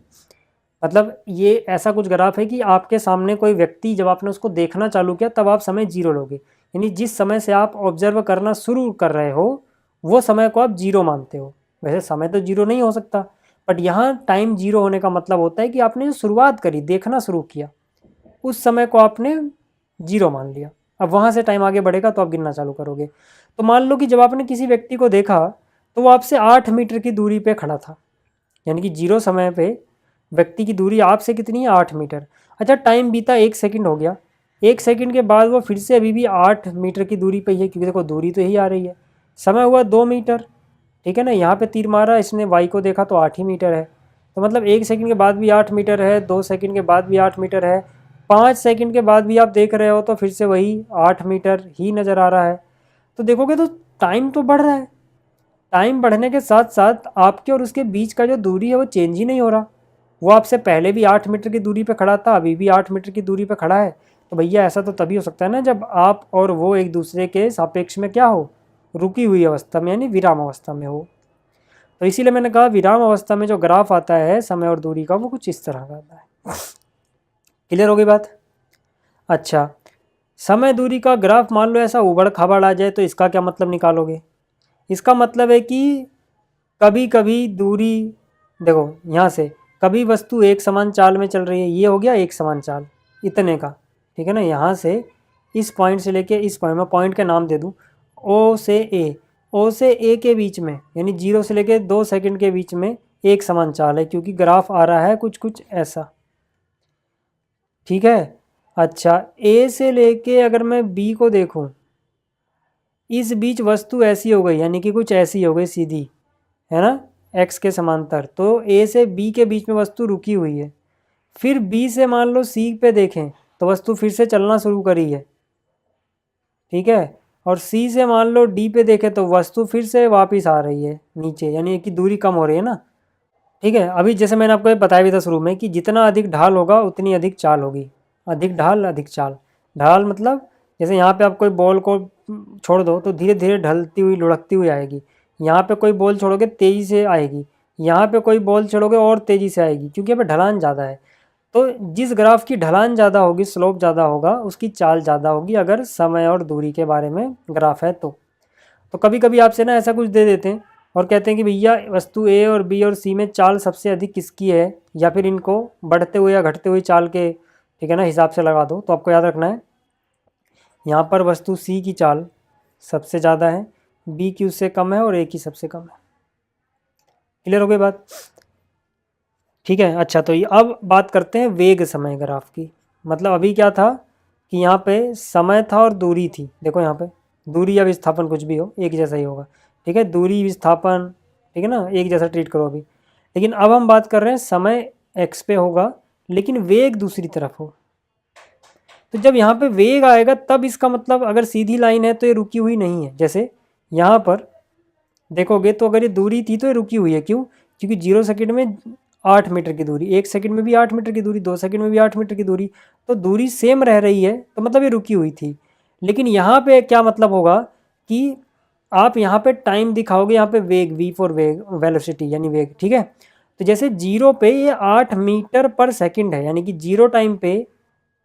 A: मतलब ये ऐसा कुछ ग्राफ है कि आपके सामने कोई व्यक्ति, जब आपने उसको देखना चालू किया तब आप समय 0 लोगे, यानी जिस समय से आप ऑब्जर्व करना शुरू कर रहे हो वो समय को आप 0 मानते हो। वैसे समय तो 0 नहीं हो सकता, बट यहाँ टाइम 0 होने का मतलब होता है कि आपने जो शुरुआत करी, देखना शुरू किया, उस समय को आपने 0 मान लिया। अब वहाँ से टाइम आगे बढ़ेगा तो आप गिनना चालू करोगे। तो मान लो कि जब आपने किसी व्यक्ति को देखा तो वो आपसे 8 मीटर की दूरी पे खड़ा था, यानी कि 0 समय पे व्यक्ति की दूरी आपसे कितनी है, 8 मीटर। अच्छा, टाइम बीता, 1 सेकंड हो गया, 1 सेकंड के बाद वो फिर से अभी भी 8 मीटर की दूरी पे ही है, क्योंकि देखो दूरी तो यही आ रही है। समय हुआ 2 मीटर, ठीक है ना, यहाँ पे तीर मारा, इसने वाई को देखा तो 8 ही मीटर है। तो मतलब 1 सेकंड के बाद भी 8 मीटर है, 2 सेकंड के बाद भी 8 मीटर है, 5 सेकंड के बाद भी आप देख रहे हो तो फिर से वही 8 मीटर ही नज़र आ रहा है। तो देखोगे तो टाइम तो बढ़ रहा है, टाइम बढ़ने के साथ साथ आपके और उसके बीच का जो दूरी है वो चेंज ही नहीं हो रहा। वो आपसे पहले भी 8 मीटर की दूरी पे खड़ा था, अभी भी 8 मीटर की दूरी पे खड़ा है। तो भैया ऐसा तो तभी हो सकता है ना जब आप और वो एक दूसरे के सापेक्ष में क्या हो, रुकी हुई अवस्था में यानी विराम अवस्था में हो। तो इसीलिए मैंने कहा विराम अवस्था में जो ग्राफ आता है समय और दूरी का वो कुछ इस तरह का आता है। क्लियर हो गई बात? अच्छा, समय दूरी का ग्राफ मान लो ऐसा उबड़ खाबड़ आ जाए तो इसका क्या मतलब निकालोगे? इसका मतलब है कि कभी कभी दूरी, देखो यहाँ से कभी वस्तु एक समान चाल में चल रही है, ये हो गया एक समान चाल इतने का, ठीक है ना। यहाँ से इस पॉइंट से लेके इस पॉइंट में, पॉइंट के नाम दे दूँ ओ से ए, ओ से ए के बीच में यानी 0 से लेके 2 सेकंड के बीच में एक समान चाल है, क्योंकि ग्राफ आ रहा है कुछ कुछ ऐसा, ठीक है। अच्छा, ए से लेके अगर मैं बी को देखूं, इस बीच वस्तु ऐसी हो गई यानी कि कुछ ऐसी हो गई सीधी, है ना, एक्स के समांतर। तो ए से बी के बीच में वस्तु रुकी हुई है। फिर बी से मान लो सी पे देखें तो वस्तु फिर से चलना शुरू करी है, ठीक है। और सी से मान लो डी पे देखें तो वस्तु फिर से वापस आ रही है नीचे, यानी कि दूरी कम हो रही है ना, ठीक है। अभी जैसे मैंने आपको बताया भी था शुरू में कि जितना अधिक ढाल होगा उतनी अधिक चाल होगी। अधिक ढाल अधिक चाल, ढाल मतलब जैसे यहाँ पे आप कोई बॉल को छोड़ दो तो धीरे धीरे ढलती हुई लुढ़कती हुई आएगी। यहाँ पे कोई बॉल छोड़ोगे तेज़ी से आएगी, यहाँ पे कोई बॉल छोड़ोगे और तेज़ी से आएगी, क्योंकि यहाँ पे ढलान ज़्यादा है। तो जिस ग्राफ की ढलान ज़्यादा होगी, स्लोप ज़्यादा होगा, उसकी चाल ज़्यादा होगी अगर समय और दूरी के बारे में ग्राफ है तो कभी कभी आपसे ना ऐसा कुछ दे देते हैं और कहते हैं कि भैया वस्तु ए और बी और सी में चाल सबसे अधिक किसकी है, या फिर इनको बढ़ते हुए या घटते हुए चाल के, ठीक है ना, हिसाब से लगा दो। तो आपको याद रखना है यहाँ पर वस्तु सी की चाल सबसे ज़्यादा है, बी की उससे कम है और ए की सबसे कम है। क्लियर हो गई बात? ठीक है। अच्छा, तो ये अब बात करते हैं वेग समय ग्राफ की। मतलब अभी क्या था कि यहाँ पे समय था और दूरी थी। देखो यहाँ पे दूरी या विस्थापन कुछ भी हो एक जैसा ही होगा, ठीक है। दूरी विस्थापन, ठीक है ना, एक जैसा ट्रीट करो अभी। लेकिन अब हम बात कर रहे हैं समय एक्स पे होगा लेकिन वेग दूसरी तरफ हो। तो जब यहाँ पे वेग आएगा तब इसका मतलब अगर सीधी लाइन है तो ये रुकी हुई नहीं है। जैसे यहाँ पर देखोगे तो अगर ये दूरी थी तो ये रुकी हुई है, क्यों? क्योंकि 0 सेकंड में 8 मीटर की दूरी, 1 सेकंड में भी 8 मीटर की दूरी, 2 सेकंड में भी 8 मीटर की दूरी, तो दूरी सेम रह रही है, तो मतलब ये रुकी हुई थी। लेकिन यहाँ पे क्या मतलब होगा कि आप यहाँ पे टाइम दिखाओगे, यहाँ पे वेग, वी फॉर वेग, वेलोसिटी यानी वेग, ठीक है। तो जैसे 0 पे ये 8 मीटर पर सेकंड है, यानी कि 0 टाइम पे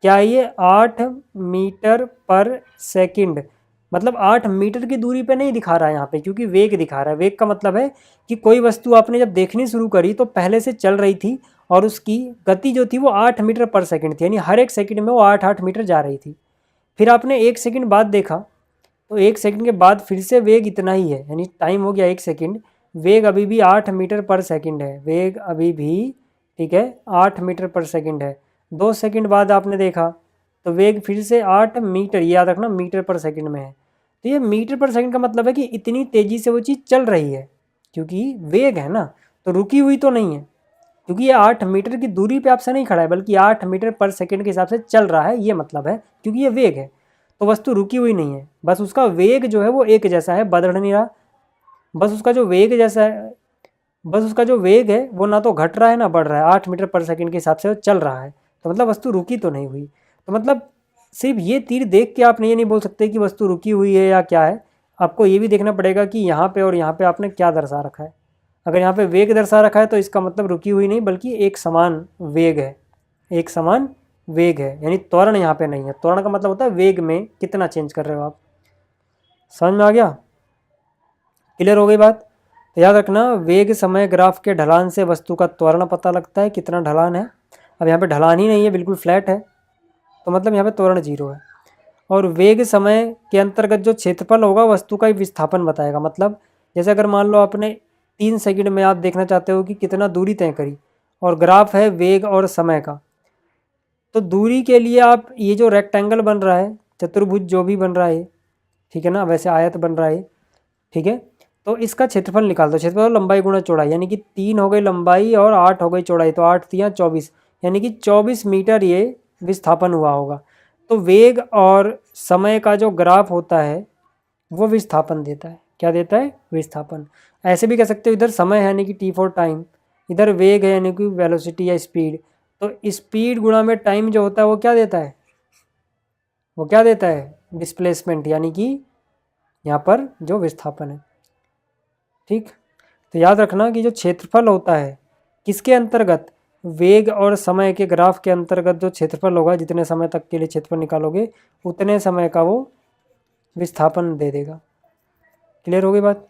A: क्या ये 8 मीटर पर सेकंड, मतलब 8 मीटर की दूरी पे नहीं दिखा रहा है यहाँ पे, क्योंकि वेग दिखा रहा है। वेग का मतलब है कि कोई वस्तु आपने जब देखनी शुरू करी तो पहले से चल रही थी और उसकी गति जो थी वो 8 मीटर पर सेकंड थी, यानी हर एक सेकंड में वो 8-8 मीटर जा रही थी। फिर आपने 1 सेकंड बाद देखा तो 1 सेकंड के बाद फिर से वेग इतना ही है, यानी टाइम हो गया 1 सेकंड, वेग अभी भी 8 मीटर पर सेकंड है, वेग अभी भी, ठीक है, 8 मीटर पर सेकंड है। 2 सेकंड बाद आपने देखा तो वेग फिर से 8 मीटर, ये याद रखना, मीटर पर सेकंड में है। तो ये मीटर पर सेकंड का मतलब है कि इतनी तेज़ी से वो चीज़ चल रही है, क्योंकि वेग है ना, तो रुकी हुई तो नहीं है, क्योंकि ये 8 मीटर की दूरी पे आपसे नहीं खड़ा है बल्कि 8 मीटर पर सेकंड के हिसाब से चल रहा है, ये मतलब है, क्योंकि ये वेग है। तो वस्तु रुकी हुई नहीं है, बस उसका वेग जो है वो एक जैसा है, बदल नहीं रहा। बस उसका जो वेग जैसा है, बस उसका जो वेग है वो ना तो घट रहा है ना बढ़ रहा है, 8 मीटर पर सेकंड के हिसाब से वो चल रहा है। तो मतलब वस्तु रुकी तो नहीं हुई। तो मतलब सिर्फ ये तीर देख के आप ये नहीं बोल सकते कि वस्तु रुकी हुई है या क्या है, आपको ये भी देखना पड़ेगा कि यहाँ पे और यहाँ पे आपने क्या दर्शा रखा है। अगर यहाँ पे वेग दर्शा रखा है तो इसका मतलब रुकी हुई नहीं बल्कि एक समान वेग है, एक समान वेग है, यानी त्वरण यहाँ पे नहीं है। त्वरण का मतलब होता है वेग में कितना चेंज कर रहे हो आप। समझ में आ गया? क्लियर हो गई बात? तो याद रखना, वेग समय ग्राफ के ढलान से वस्तु का त्वरण पता लगता है, कितना ढलान है। अब यहाँ पे ढलान ही नहीं है, बिल्कुल फ्लैट है, तो मतलब यहाँ पे त्वरण 0 है। और वेग समय के अंतर्गत जो क्षेत्रफल होगा वस्तु का विस्थापन बताएगा। मतलब जैसे अगर मान लो आपने 3 सेकंड में आप देखना चाहते हो कि कितना दूरी तय करी और ग्राफ है वेग और समय का, तो दूरी के लिए आप ये जो रेक्टेंगल बन रहा है, चतुर्भुज जो भी बन रहा है, ठीक है ना, वैसे आयत बन रहा है, ठीक है, तो इसका क्षेत्रफल निकाल दो। क्षेत्रफल लंबाई गुणा चौड़ाई, यानी कि 3 हो गई लंबाई और 8 हो गई चौड़ाई, तो 8 3 24, यानी कि 24 मीटर ये विस्थापन हुआ होगा। तो वेग और समय का जो ग्राफ होता है वो विस्थापन देता है। क्या देता है? विस्थापन। ऐसे भी कह सकते हो, इधर समय है यानी कि टी फॉर टाइम, इधर वेग है यानी कि वेलोसिटी या स्पीड। तो स्पीड गुणा में टाइम जो होता है वो क्या देता है? वो क्या देता है? डिस्प्लेसमेंट, यानी कि यहाँ पर जो विस्थापन है। ठीक, तो याद रखना कि जो क्षेत्रफल होता है किसके अंतर्गत? वेग और समय के ग्राफ के अंतर्गत जो क्षेत्रफल होगा, जितने समय तक के लिए क्षेत्रफल निकालोगे उतने समय का वो विस्थापन दे देगा। क्लियर हो गई बात?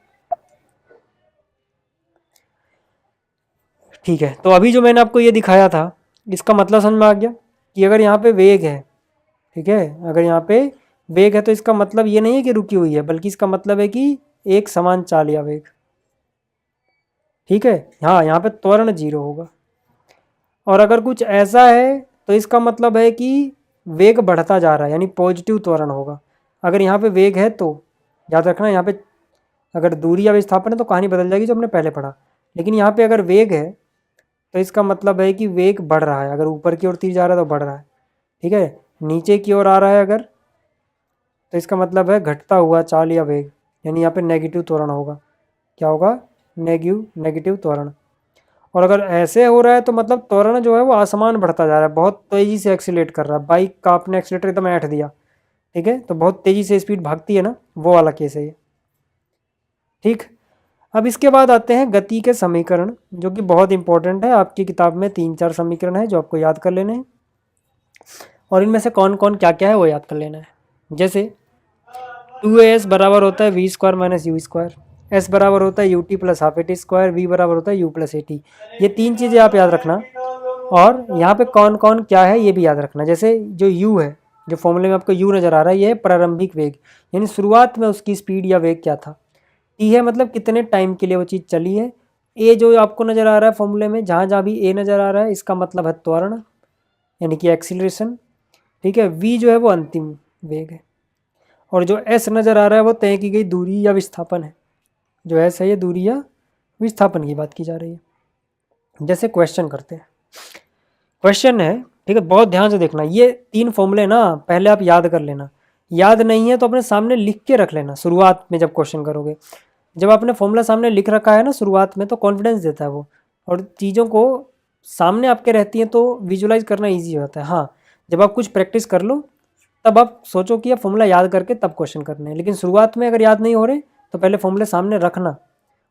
A: ठीक है, तो अभी जो मैंने आपको ये दिखाया था इसका मतलब समझ में आ गया कि अगर यहाँ पे वेग है, ठीक है, अगर यहाँ पे वेग है तो इसका मतलब ये नहीं है कि रुकी हुई है, बल्कि इसका मतलब है कि एक समान चाल या वेग। ठीक है, हाँ, यहाँ पे त्वरण 0 होगा। और अगर कुछ ऐसा है तो इसका मतलब है कि वेग बढ़ता जा रहा है, यानी पॉजिटिव त्वरण होगा। अगर यहाँ पे वेग है तो याद रखना, यहाँ पे अगर दूरी या विस्थापन है तो कहानी बदल जाएगी जो हमने पहले पढ़ा। लेकिन यहाँ पे अगर वेग है तो इसका मतलब है कि वेग बढ़ रहा है। अगर ऊपर की ओर तीर जा रहा है तो बढ़ रहा है, ठीक है। नीचे की ओर आ रहा है अगर, तो इसका मतलब है घटता हुआ चाल या वेग, यानी यहाँ पे नेगेटिव त्वरण होगा। क्या होगा? नेगेटिव त्वरण। और अगर ऐसे हो रहा है तो मतलब त्वरण जो है वो आसमान बढ़ता जा रहा है, बहुत तेज़ी से एक्सीलेट कर रहा है। बाइक का आपने एक्सीलेटर एकदम ऐंठ दिया, ठीक है, तो बहुत तेज़ी से स्पीड भागती है ना, वो वाला केस है ये। ठीक, अब इसके बाद आते हैं गति के समीकरण, जो कि बहुत इंपॉर्टेंट है। आपकी किताब में 3-4 समीकरण है जो आपको याद कर लेने हैं, और इनमें से कौन कौन क्या क्या है वो याद कर लेना है। जैसे 2as बराबर होता है V square minus U square, S बराबर होता है U T plus half A T square, V बराबर होता है यू प्लस ए टी। ये 3 चीज़ें आप याद रखना, और यहाँ पे कौन कौन क्या है ये भी याद रखना। जैसे जो u है, जो फॉर्मूले में आपको u नज़र आ रहा है, ये है प्रारंभिक वेग, यानी शुरुआत में उसकी स्पीड या वेग क्या था। टी है मतलब कितने टाइम के लिए वो चीज़ चली है। ए जो आपको नज़र आ रहा है फॉर्मूले में, जहाँ जहाँ भी ए नज़र आ रहा है इसका मतलब है त्वरण, यानी कि एक्सीलरेशन। ठीक है, वी जो है वो अंतिम वेग है, और जो एस नज़र आ रहा है वो तय की गई दूरी या विस्थापन है। जो एस है ये दूरी या विस्थापन की बात की जा रही है। जैसे क्वेश्चन करते हैं, क्वेश्चन है, ठीक है, बहुत ध्यान से देखना। ये 3 फॉर्मूले ना पहले आप याद कर लेना, याद नहीं है तो अपने सामने लिख के रख लेना शुरुआत में जब क्वेश्चन करोगे। जब आपने फॉर्मूला सामने लिख रखा है ना शुरुआत में, तो कॉन्फिडेंस देता है वो, और चीज़ों को सामने आपके रहती हैं तो विजुलाइज करना ईजी होता है। हाँ, जब आप कुछ प्रैक्टिस कर लो तब आप सोचो कि ये फॉर्मूला याद करके तब क्वेश्चन करने हैं, लेकिन शुरुआत में अगर याद नहीं हो रहे तो पहले फॉर्मूले सामने रखना,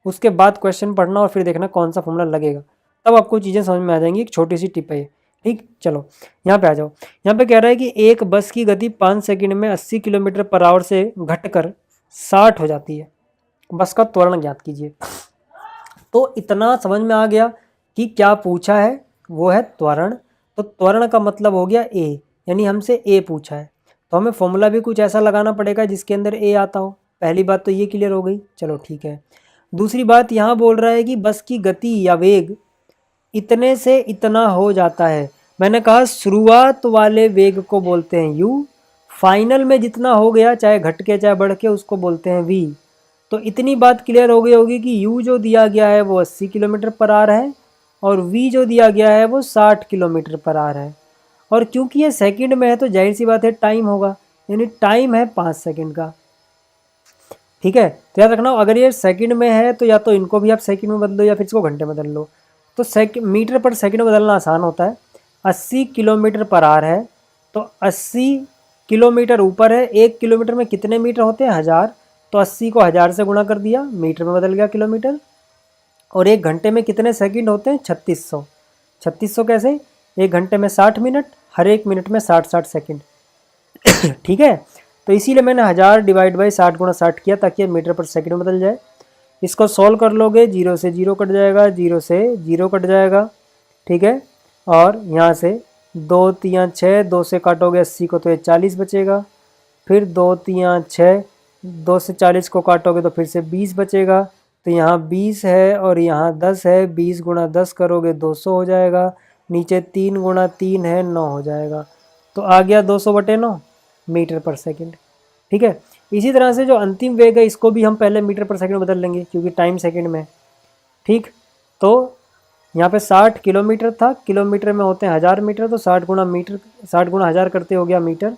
A: उसके बाद क्वेश्चन पढ़ना और फिर देखना कौन सा फॉर्मूला लगेगा, तब आपको चीज़ें समझ में आ जाएंगी। एक छोटी सी टिप है ये। ठीक, चलो यहाँ पे आ जाओ। यहाँ पे कह रहा है कि एक बस की गति 5 सेकंड में 80 किलोमीटर पर आवर से घटकर 60 हो जाती है, बस का त्वरण ज्ञात कीजिए। तो इतना समझ में आ गया कि क्या पूछा है, वो है त्वरण। तो त्वरण का मतलब हो गया ए, यानी हमसे ए पूछा है, तो हमें फॉर्मूला भी कुछ ऐसा लगाना पड़ेगा जिसके अंदर ए आता हो। पहली बात तो ये क्लियर हो गई, चलो ठीक है। दूसरी बात, यहाँ बोल रहा है कि बस की गति या वेग इतने से इतना हो जाता है। मैंने कहा शुरुआत वाले वेग को बोलते हैं u, फाइनल में जितना हो गया चाहे घट के चाहे बढ़ के उसको बोलते हैं v। तो इतनी बात क्लियर हो गई होगी कि u जो दिया गया है वो 80 किलोमीटर पर आवर है, और v जो दिया गया है वो 60 किलोमीटर पर आवर है। और क्योंकि ये सेकंड में है तो जाहिर सी बात है टाइम होगा, यानी टाइम है 5 सेकंड का। ठीक है, तो याद रखना अगर ये सेकंड में है तो या तो इनको भी आप सेकंड में बदलो या फिर इसको घंटे में बदल लो। तो मीटर पर सेकंड में बदलना आसान होता है। 80 किलोमीटर पर आवर है, तो 80 किलोमीटर ऊपर है, 1 किलोमीटर में कितने मीटर होते हैं? 1000। तो 80 को 1000 से गुणा कर दिया, मीटर में बदल गया किलोमीटर। और 1 घंटे में कितने सेकंड होते हैं? 3600। 3600 कैसे? 1 घंटे में 60 मिनट, हर 1 मिनट में 60-60 सेकंड। ठीक है, तो इसीलिए मैंने 1000 डिवाइड बाई 60 गुणा 60 किया ताकि ये मीटर पर सेकंड में बदल जाए। इसको सॉल्व कर लोगे, 0 से 0 कट जाएगा, 0 से 0 कट जाएगा, ठीक है। और यहाँ से 2 3 6, 2 से काटोगे 80 को तो ये 40 बचेगा, फिर 2 3 6, 2 से 40 को काटोगे तो फिर से 20 बचेगा। तो यहाँ 20 है और यहाँ 10 है, 20 गुणा 10 करोगे 200 हो जाएगा, नीचे 3 गुणा 3 है 9 हो जाएगा। तो आ गया 200/9 मीटर पर सेकंड। ठीक है, इसी तरह से जो अंतिम वेग है इसको भी हम पहले मीटर पर सेकंड में बदल लेंगे क्योंकि टाइम सेकंड में। ठीक, तो यहाँ पे 60 किलोमीटर था, किलोमीटर में होते हैं 1000 मीटर, तो 60 गुणा मीटर, 60 गुणा 1000 करते हो गया मीटर।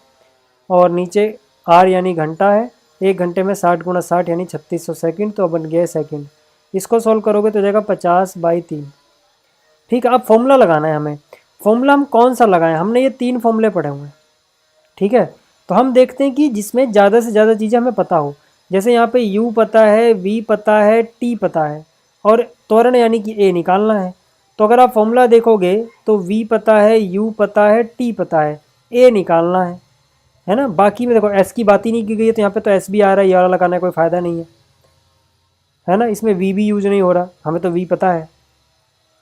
A: और नीचे आर यानी घंटा है, 1 घंटे में 60 गुणा 60 यानी 3600 सेकंड, तो बन गया सेकंड। इसको सॉल्व करोगे तो जाएगा 50/3। ठीक है, अब फॉर्मूला लगाना है हमें। फॉर्मूला हम कौन सा लगाएं, हमने ये 3 फॉर्मूले पढ़े हुए हैं। ठीक है, तो हम देखते हैं कि जिसमें ज़्यादा से ज़्यादा चीज़ें हमें पता हो। जैसे यहाँ पे u पता है, v पता है, t पता है, और त्वरण यानी कि a निकालना है। तो अगर आप फॉर्मूला देखोगे तो v पता है, u पता है, t पता है, a निकालना है ना। बाकी में देखो s की बात ही नहीं की गई है, तो यहाँ पे तो s भी आ रहा है, ये वाला लगाना कोई फ़ायदा नहीं है ना। इसमें v भी यूज नहीं हो रहा, हमें तो v पता है।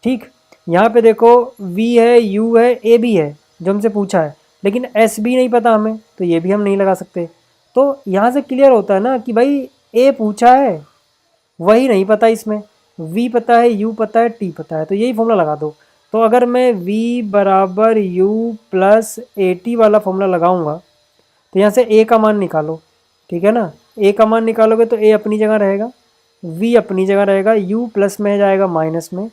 A: ठीक, यहाँ पे देखो v है, u है, a भी है जो हमसे पूछा है, लेकिन s भी नहीं पता हमें, तो ये भी हम नहीं लगा सकते। तो यहाँ से क्लियर होता है ना कि भाई a पूछा है, वही नहीं पता, इसमें v पता है, u पता है, t पता है, तो यही फॉर्मूला लगा दो। तो अगर मैं v बराबर u प्लस AT वाला फॉर्मूला लगाऊंगा तो यहाँ से a का मान निकालो। ठीक है ना, a का मान निकालोगे तो a अपनी जगह रहेगा, v अपनी जगह रहेगा, u प्लस में जाएगा माइनस में,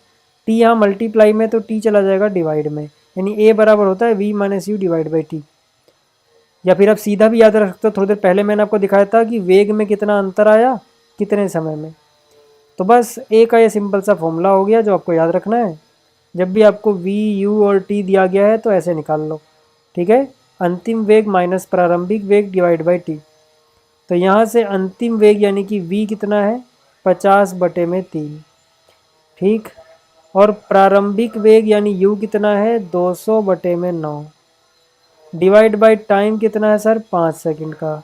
A: t यहाँ मल्टीप्लाई में, तो t चला जाएगा डिवाइड में, यानी a बराबर होता है v minus you divide by T. या फिर आप सीधा भी याद रख सकते हो, थोड़ी देर पहले मैंने आपको दिखाया था कि वेग में कितना अंतर आया कितने समय में। तो बस a का ये सिंपल सा फॉर्मूला हो गया जो आपको याद रखना है। जब भी आपको v, u और t दिया गया है तो ऐसे निकाल लो। ठीक है, अंतिम वेग माइनस प्रारंभिक वेग डिवाइड बाई टी। तो यहाँ से अंतिम वेग यानी कि v कितना है, 50/3। ठीक, और प्रारंभिक वेग यानी u कितना है, 200/9, डिवाइड बाई टाइम कितना है सर, 5 सेकंड का।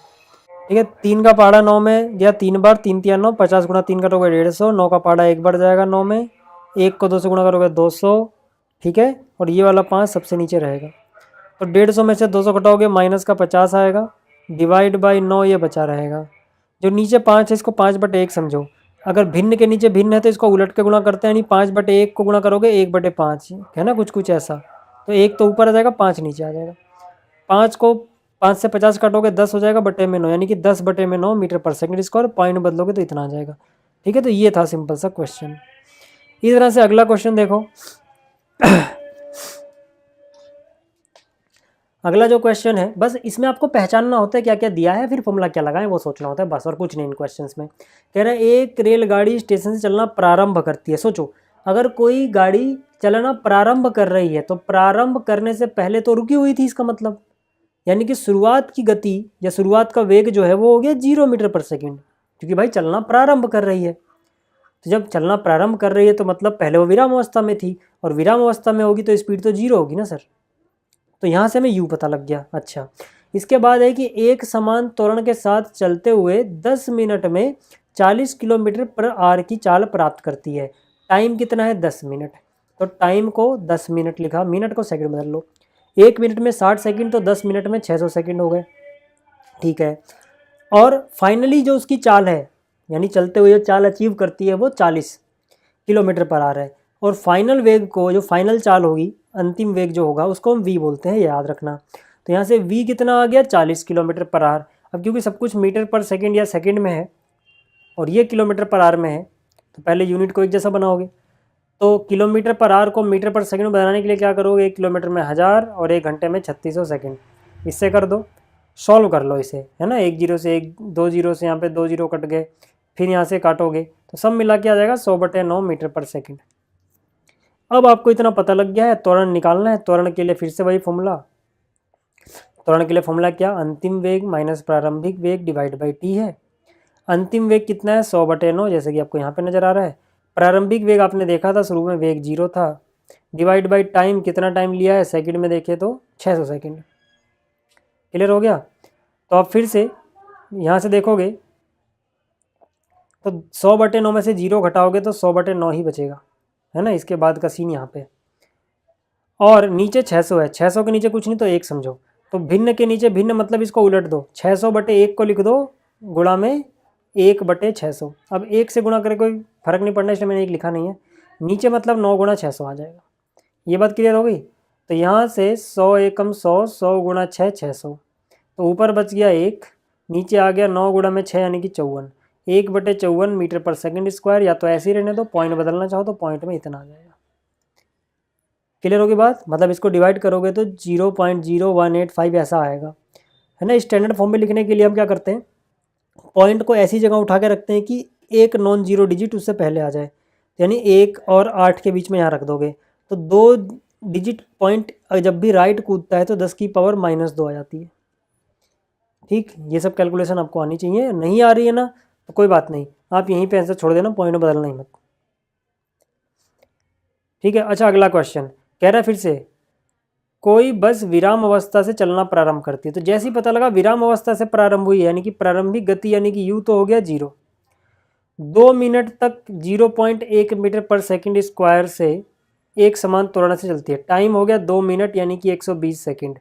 A: ठीक है, 3 का पहाड़ा 9 में गया 3 बार, 3 3 9, 50 गुणा 3 करोगे 150, 9 का पहाड़ा 1 बार जाएगा 9 में, 1 को 2 से गुणा करोगे 200। ठीक है, और ये वाला 5 सबसे नीचे रहेगा, तो 150 में से 200 घटाओगे माइनस का 50 आएगा, डिवाइड बाई 9 ये बचा रहेगा। जो नीचे 5 है इसको 5/1 समझो, अगर भिन्न के नीचे भिन्न है तो इसको उलट के गुणा करते हैं, यानी 5/1 को गुणा करोगे 1/5 है ना, कुछ ऐसा। तो 1 तो ऊपर आ जाएगा, 5 नीचे आ जाएगा। 5 को 5 से 50 काटोगे 10 हो जाएगा बटे में 9, यानी कि 10/9 मीटर पर सेकंड स्क्वायर, पॉइंट बदलोगे तो इतना आ जाएगा। ठीक है, तो ये था सिंपल सा क्वेश्चन। इस तरह से अगला क्वेश्चन देखो। अगला जो क्वेश्चन है, बस इसमें आपको पहचानना होता है क्या क्या दिया है, फिर फॉर्मूला क्या लगाएं वो सोचना होता है बस, और कुछ नहीं इन क्वेश्चंस में। कह रहा है एक रेलगाड़ी स्टेशन से चलना प्रारंभ करती है। सोचो अगर कोई गाड़ी चलना प्रारंभ कर रही है तो प्रारंभ करने से पहले तो रुकी हुई थी, इसका मतलब यानी कि शुरुआत की गति या शुरुआत का वेग जो है वो हो गया 0 मीटर पर सेकंड, क्योंकि भाई चलना प्रारंभ कर रही है। तो जब चलना प्रारंभ कर रही है तो मतलब पहले वो विराम अवस्था में थी, और विराम अवस्था में होगी तो स्पीड तो 0 होगी ना सर। तो यहाँ से हमें u पता लग गया। अच्छा, इसके बाद है कि एक समान त्वरण के साथ चलते हुए 10 मिनट में 40 किलोमीटर पर आवर की चाल प्राप्त करती है। टाइम कितना है, 10 मिनट। तो टाइम को 10 मिनट लिखा, मिनट को सेकंड बदल लो, 1 मिनट में 60 सेकंड, तो 10 मिनट में 600 सेकंड हो गए। ठीक है, और फाइनली जो उसकी चाल है, यानी चलते हुए चाल अचीव करती है वो 40 किलोमीटर पर आवर है, और फाइनल वेग को, जो फाइनल चाल होगी, अंतिम वेग जो होगा उसको हम v बोलते हैं, याद रखना। तो यहाँ से v कितना आ गया, 40 किलोमीटर पर आवर। अब क्योंकि सब कुछ मीटर पर सेकंड या सेकंड में है और ये किलोमीटर पर आवर में है, तो पहले यूनिट को एक जैसा बनाओगे। तो किलोमीटर पर आवर को मीटर पर सेकंड बनाने के लिए क्या करोगे, 1 किलोमीटर में 1000 और 1 घंटे में 3600 सेकंड। इससे कर दो, सॉल्व कर लो इसे, है ना। 1 0 से 1, 2 0 से यहाँ पे 2 0 कट गए, फिर यहाँ से काटोगे तो सब मिला के आ जाएगा 100/9 मीटर पर सेकंड। अब आपको इतना पता लग गया है, त्वरण निकालना है। त्वरण के लिए फिर से वही फॉर्मूला। त्वरण के लिए फॉर्मूला क्या, अंतिम वेग माइनस प्रारंभिक वेग डिवाइड बाई टी है। अंतिम वेग कितना है, 100/9, जैसे कि आपको यहाँ पे नजर आ रहा है। प्रारंभिक वेग आपने देखा था शुरू में वेग 0 था, डिवाइड बाई टाइम, कितना टाइम लिया है सेकंड में देखे तो 600 सेकंड। क्लियर हो गया। तो आप फिर से यहाँ से देखोगे तो 100/9 में से 0 घटाओगे तो 100/9 ही बचेगा, है ना। इसके बाद का सीन यहाँ पे, और नीचे 600 है, 600 के नीचे कुछ नहीं तो 1 समझो, तो भिन्न के नीचे भिन्न मतलब इसको उलट दो, 600/1 को लिख दो गुणा में 1/600। अब 1 से गुणा करे कोई फर्क नहीं पड़ना, इसलिए मैंने 1 लिखा नहीं है। नीचे मतलब 9 गुणा 600 आ जाएगा। ये बात क्लियर हो गई। तो यहाँ से 100 एकम 100, 100 गुणा 6 600, तो ऊपर बच गया 1, नीचे आ गया 9 गुणा में 6 यानी कि 54, 1/54 मीटर पर सेकंड स्क्वायर। या तो ऐसे ही रहने दो, पॉइंट बदलना चाहो तो पॉइंट में इतना आ जाएगा। क्लियर होगी बात। मतलब इसको डिवाइड करोगे तो 0.0185 ऐसा आएगा, है ना। स्टैंडर्ड फॉर्म में लिखने के लिए हम क्या करते हैं, पॉइंट को ऐसी जगह उठा के रखते हैं कि एक नॉन जीरो डिजिट उससे पहले आ जाए, यानी 1 और 8 के बीच में यहाँ रख दोगे तो 2 डिजिट पॉइंट जब भी राइट कूदता है तो 10 की पावर -2 आ जाती है। ठीक, ये सब कैलकुलेशन आपको आनी चाहिए। नहीं आ रही है ना तो कोई बात नहीं, आप यहीं पे आंसर छोड़ देना, पॉइंट बदलना ही मत। ठीक है। अच्छा, अगला क्वेश्चन कह रहा है फिर से, कोई बस विराम अवस्था से चलना प्रारंभ करती है। तो जैसे ही पता लगा विराम अवस्था से प्रारंभ हुई, यानी कि प्रारंभिक गति यानी कि यू तो हो गया 0। 2 मिनट तक 0.1 मीटर पर सेकंड स्क्वायर से एक समान त्वरण से चलती है। टाइम हो गया 2 मिनट यानी कि 120 सेकंड।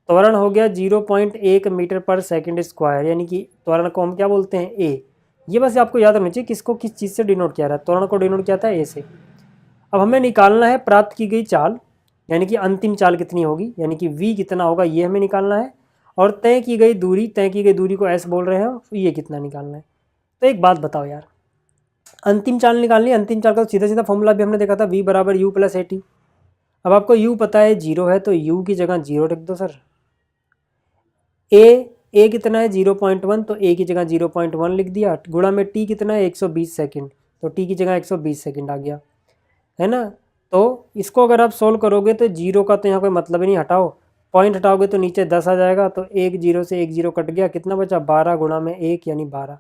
A: त्वरण हो गया 0.1 मीटर पर सेकंड स्क्वायर, यानी कि त्वरण को हम क्या बोलते हैं, ए। ये बस आपको याद रखना चाहिए किसको किस चीज़ से डिनोट किया रहा है। त्वरण को डिनोट किया था ए से। अब हमें निकालना है प्राप्त की गई चाल, यानी कि अंतिम चाल कितनी होगी, यानी कि v कितना होगा ये हमें निकालना है। और तय की गई दूरी को s बोल रहे हैं, ये कितना निकालना है। तो एक बात बताओ यार, अंतिम चाल निकालनी है। अंतिम चाल का तो सीधा सीधा फॉर्मूला भी हमने देखा था, v बराबर u प्लस AT। अब आपको u पता है 0 है तो u की जगह 0 रख दो सर। a कितना है 0.1 तो a की जगह 0.1 लिख दिया, गुणा में t कितना है 120 सेकेंड, तो t की जगह 120 सेकेंड आ गया, है ना। तो इसको अगर आप सोल्व करोगे तो 0 का तो यहाँ कोई मतलब ही नहीं, हटाओ पॉइंट हटाओगे तो नीचे 10 आ जाएगा, तो 1 0 से 1 0 कट गया, कितना बचा 12 गुणा में 1 यानी 12।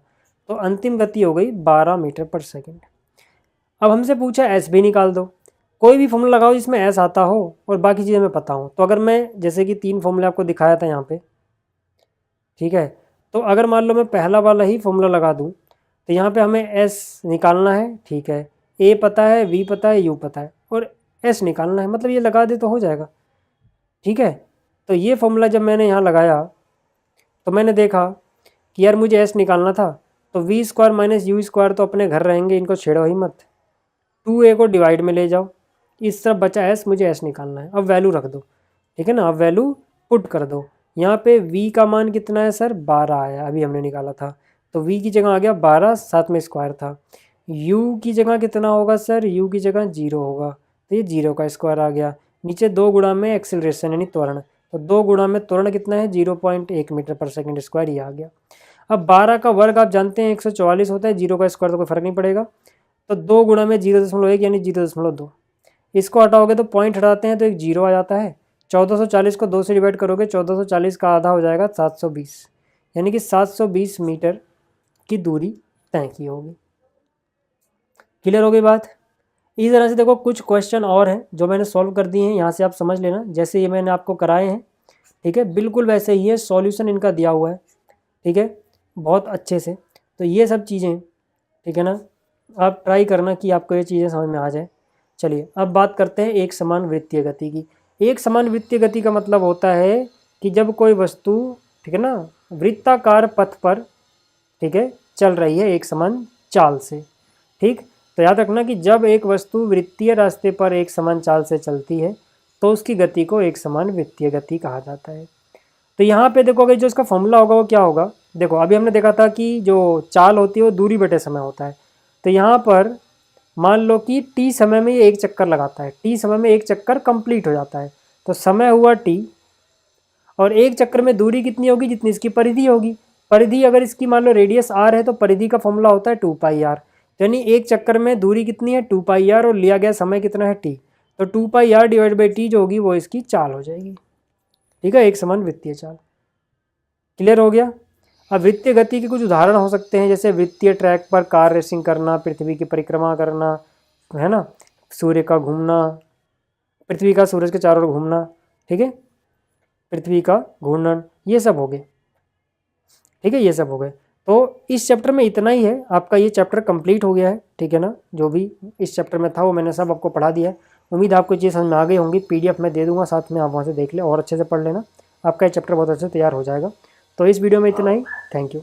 A: तो अंतिम गति हो गई 12 मीटर पर सेकंड। अब हमसे पूछा एस भी निकाल दो। कोई भी फॉर्मूला लगाओ जिसमें एस आता हो और बाकी चीज़ें मैं पता हूँ। तो अगर मैं जैसे कि 3 फॉर्मूले आपको दिखाया था यहाँ पे, ठीक है, तो अगर मान लो मैं पहला वाला ही फॉर्मूला लगा दूँ तो यहाँ पे हमें एस निकालना है, ठीक है, ए पता है, वी पता है, यू पता है, और एस निकालना है, मतलब ये लगा दे तो हो जाएगा। ठीक है, तो ये फॉर्मूला जब मैंने यहाँ लगाया तो मैंने देखा कि यार मुझे एस निकालना था, तो V square minus U square तो अपने घर रहेंगे, इनको छेड़ो ही मत। 2a को डिवाइड में ले जाओ, इस तरफ बचा एस, मुझे एस निकालना है। अब वैल्यू रख दो, ठीक है ना, अब वैल्यू पुट कर दो। यहाँ पे v का मान कितना है सर, 12 आया, अभी हमने निकाला था, तो v की जगह आ गया 12, साथ में स्क्वायर था। u की जगह कितना होगा सर, u की जगह 0 होगा, तो ये 0 का स्क्वायर आ गया। नीचे 2 गुणा में एक्सेलरेशन यानी त्वरण, तो 2 गुणा में त्वरण कितना है 0.1 मीटर पर सेकंड स्क्वायर, ये आ गया। अब 12 का वर्ग आप जानते हैं 144 होता है, 0 का स्क्वायर तो कोई फर्क नहीं पड़ेगा, तो 2 गुणा में 0.1 यानी 0.2। इसको हटाओगे तो पॉइंट हटाते हैं तो एक 0 आ जाता है। 1440 को 2 से डिवाइड करोगे, 1440 का आधा हो जाएगा 720, यानी कि 720 मीटर की दूरी तय की होगी। क्लियर हो गई बात। इस तरह से देखो कुछ क्वेश्चन और हैं जो मैंने सॉल्व कर दिए हैं, यहाँ से आप समझ लेना, जैसे ये मैंने आपको कराए हैं, ठीक है, बिल्कुल वैसे ही है, सॉल्यूशन इनका दिया हुआ है, ठीक है, बहुत अच्छे से। तो ये सब चीज़ें, ठीक है ना, आप ट्राई करना कि आपको ये चीज़ें समझ में आ जाए। चलिए अब बात करते हैं एक समान वृत्तीय गति की। एक समान वृत्तीय गति का मतलब होता है कि जब कोई वस्तु, ठीक है ना, वृत्ताकार पथ पर, ठीक है, चल रही है एक समान चाल से। ठीक, तो याद रखना कि जब एक वस्तु वृत्तीय रास्ते पर एक समान चाल से चलती है तो उसकी गति को एक समान वृत्तीय गति कहा जाता है। तो यहाँ पे देखोगे जो इसका फॉर्मूला होगा वो क्या होगा, देखो अभी हमने देखा था कि जो चाल होती है वो दूरी बटे समय होता है। तो यहाँ पर मान लो कि t समय में ये एक चक्कर लगाता है, t समय में एक चक्कर कंप्लीट हो जाता है, तो समय हुआ t, और एक चक्कर में दूरी कितनी होगी, जितनी इसकी परिधि होगी। परिधि अगर इसकी मान लो रेडियस r है तो परिधि का फॉर्मूला होता है 2πr, यानी एक चक्कर में दूरी कितनी है 2πr और लिया गया समय कितना है t, तो 2πr डिवाइड बाई t जो होगी वो इसकी चाल हो जाएगी। ठीक है, एक समान वृत्तीय चाल। क्लियर हो गया। अब वृत्तीय गति के कुछ उदाहरण हो सकते हैं, जैसे वृत्तीय ट्रैक पर कार रेसिंग करना, पृथ्वी की परिक्रमा करना, है ना, सूर्य का घूमना, पृथ्वी का सूरज के चारों ओर घूमना, ठीक है, पृथ्वी का घूर्णन, ये सब हो गए। ठीक है, ये सब हो गए। तो इस चैप्टर में इतना ही है, आपका ये चैप्टर कंप्लीट हो गया है। ठीक है ना, जो भी इस चैप्टर में था वो मैंने सब आपको पढ़ा दिया है। उम्मीद है आपको चीज़ समझ में आ गई होंगी। PDF मैं दे दूंगा साथ में, आप वहाँ से देख लें और अच्छे से पढ़ लेना, आपका ये चैप्टर बहुत अच्छे से तैयार हो जाएगा। तो इस वीडियो में इतना ही, थैंक यू।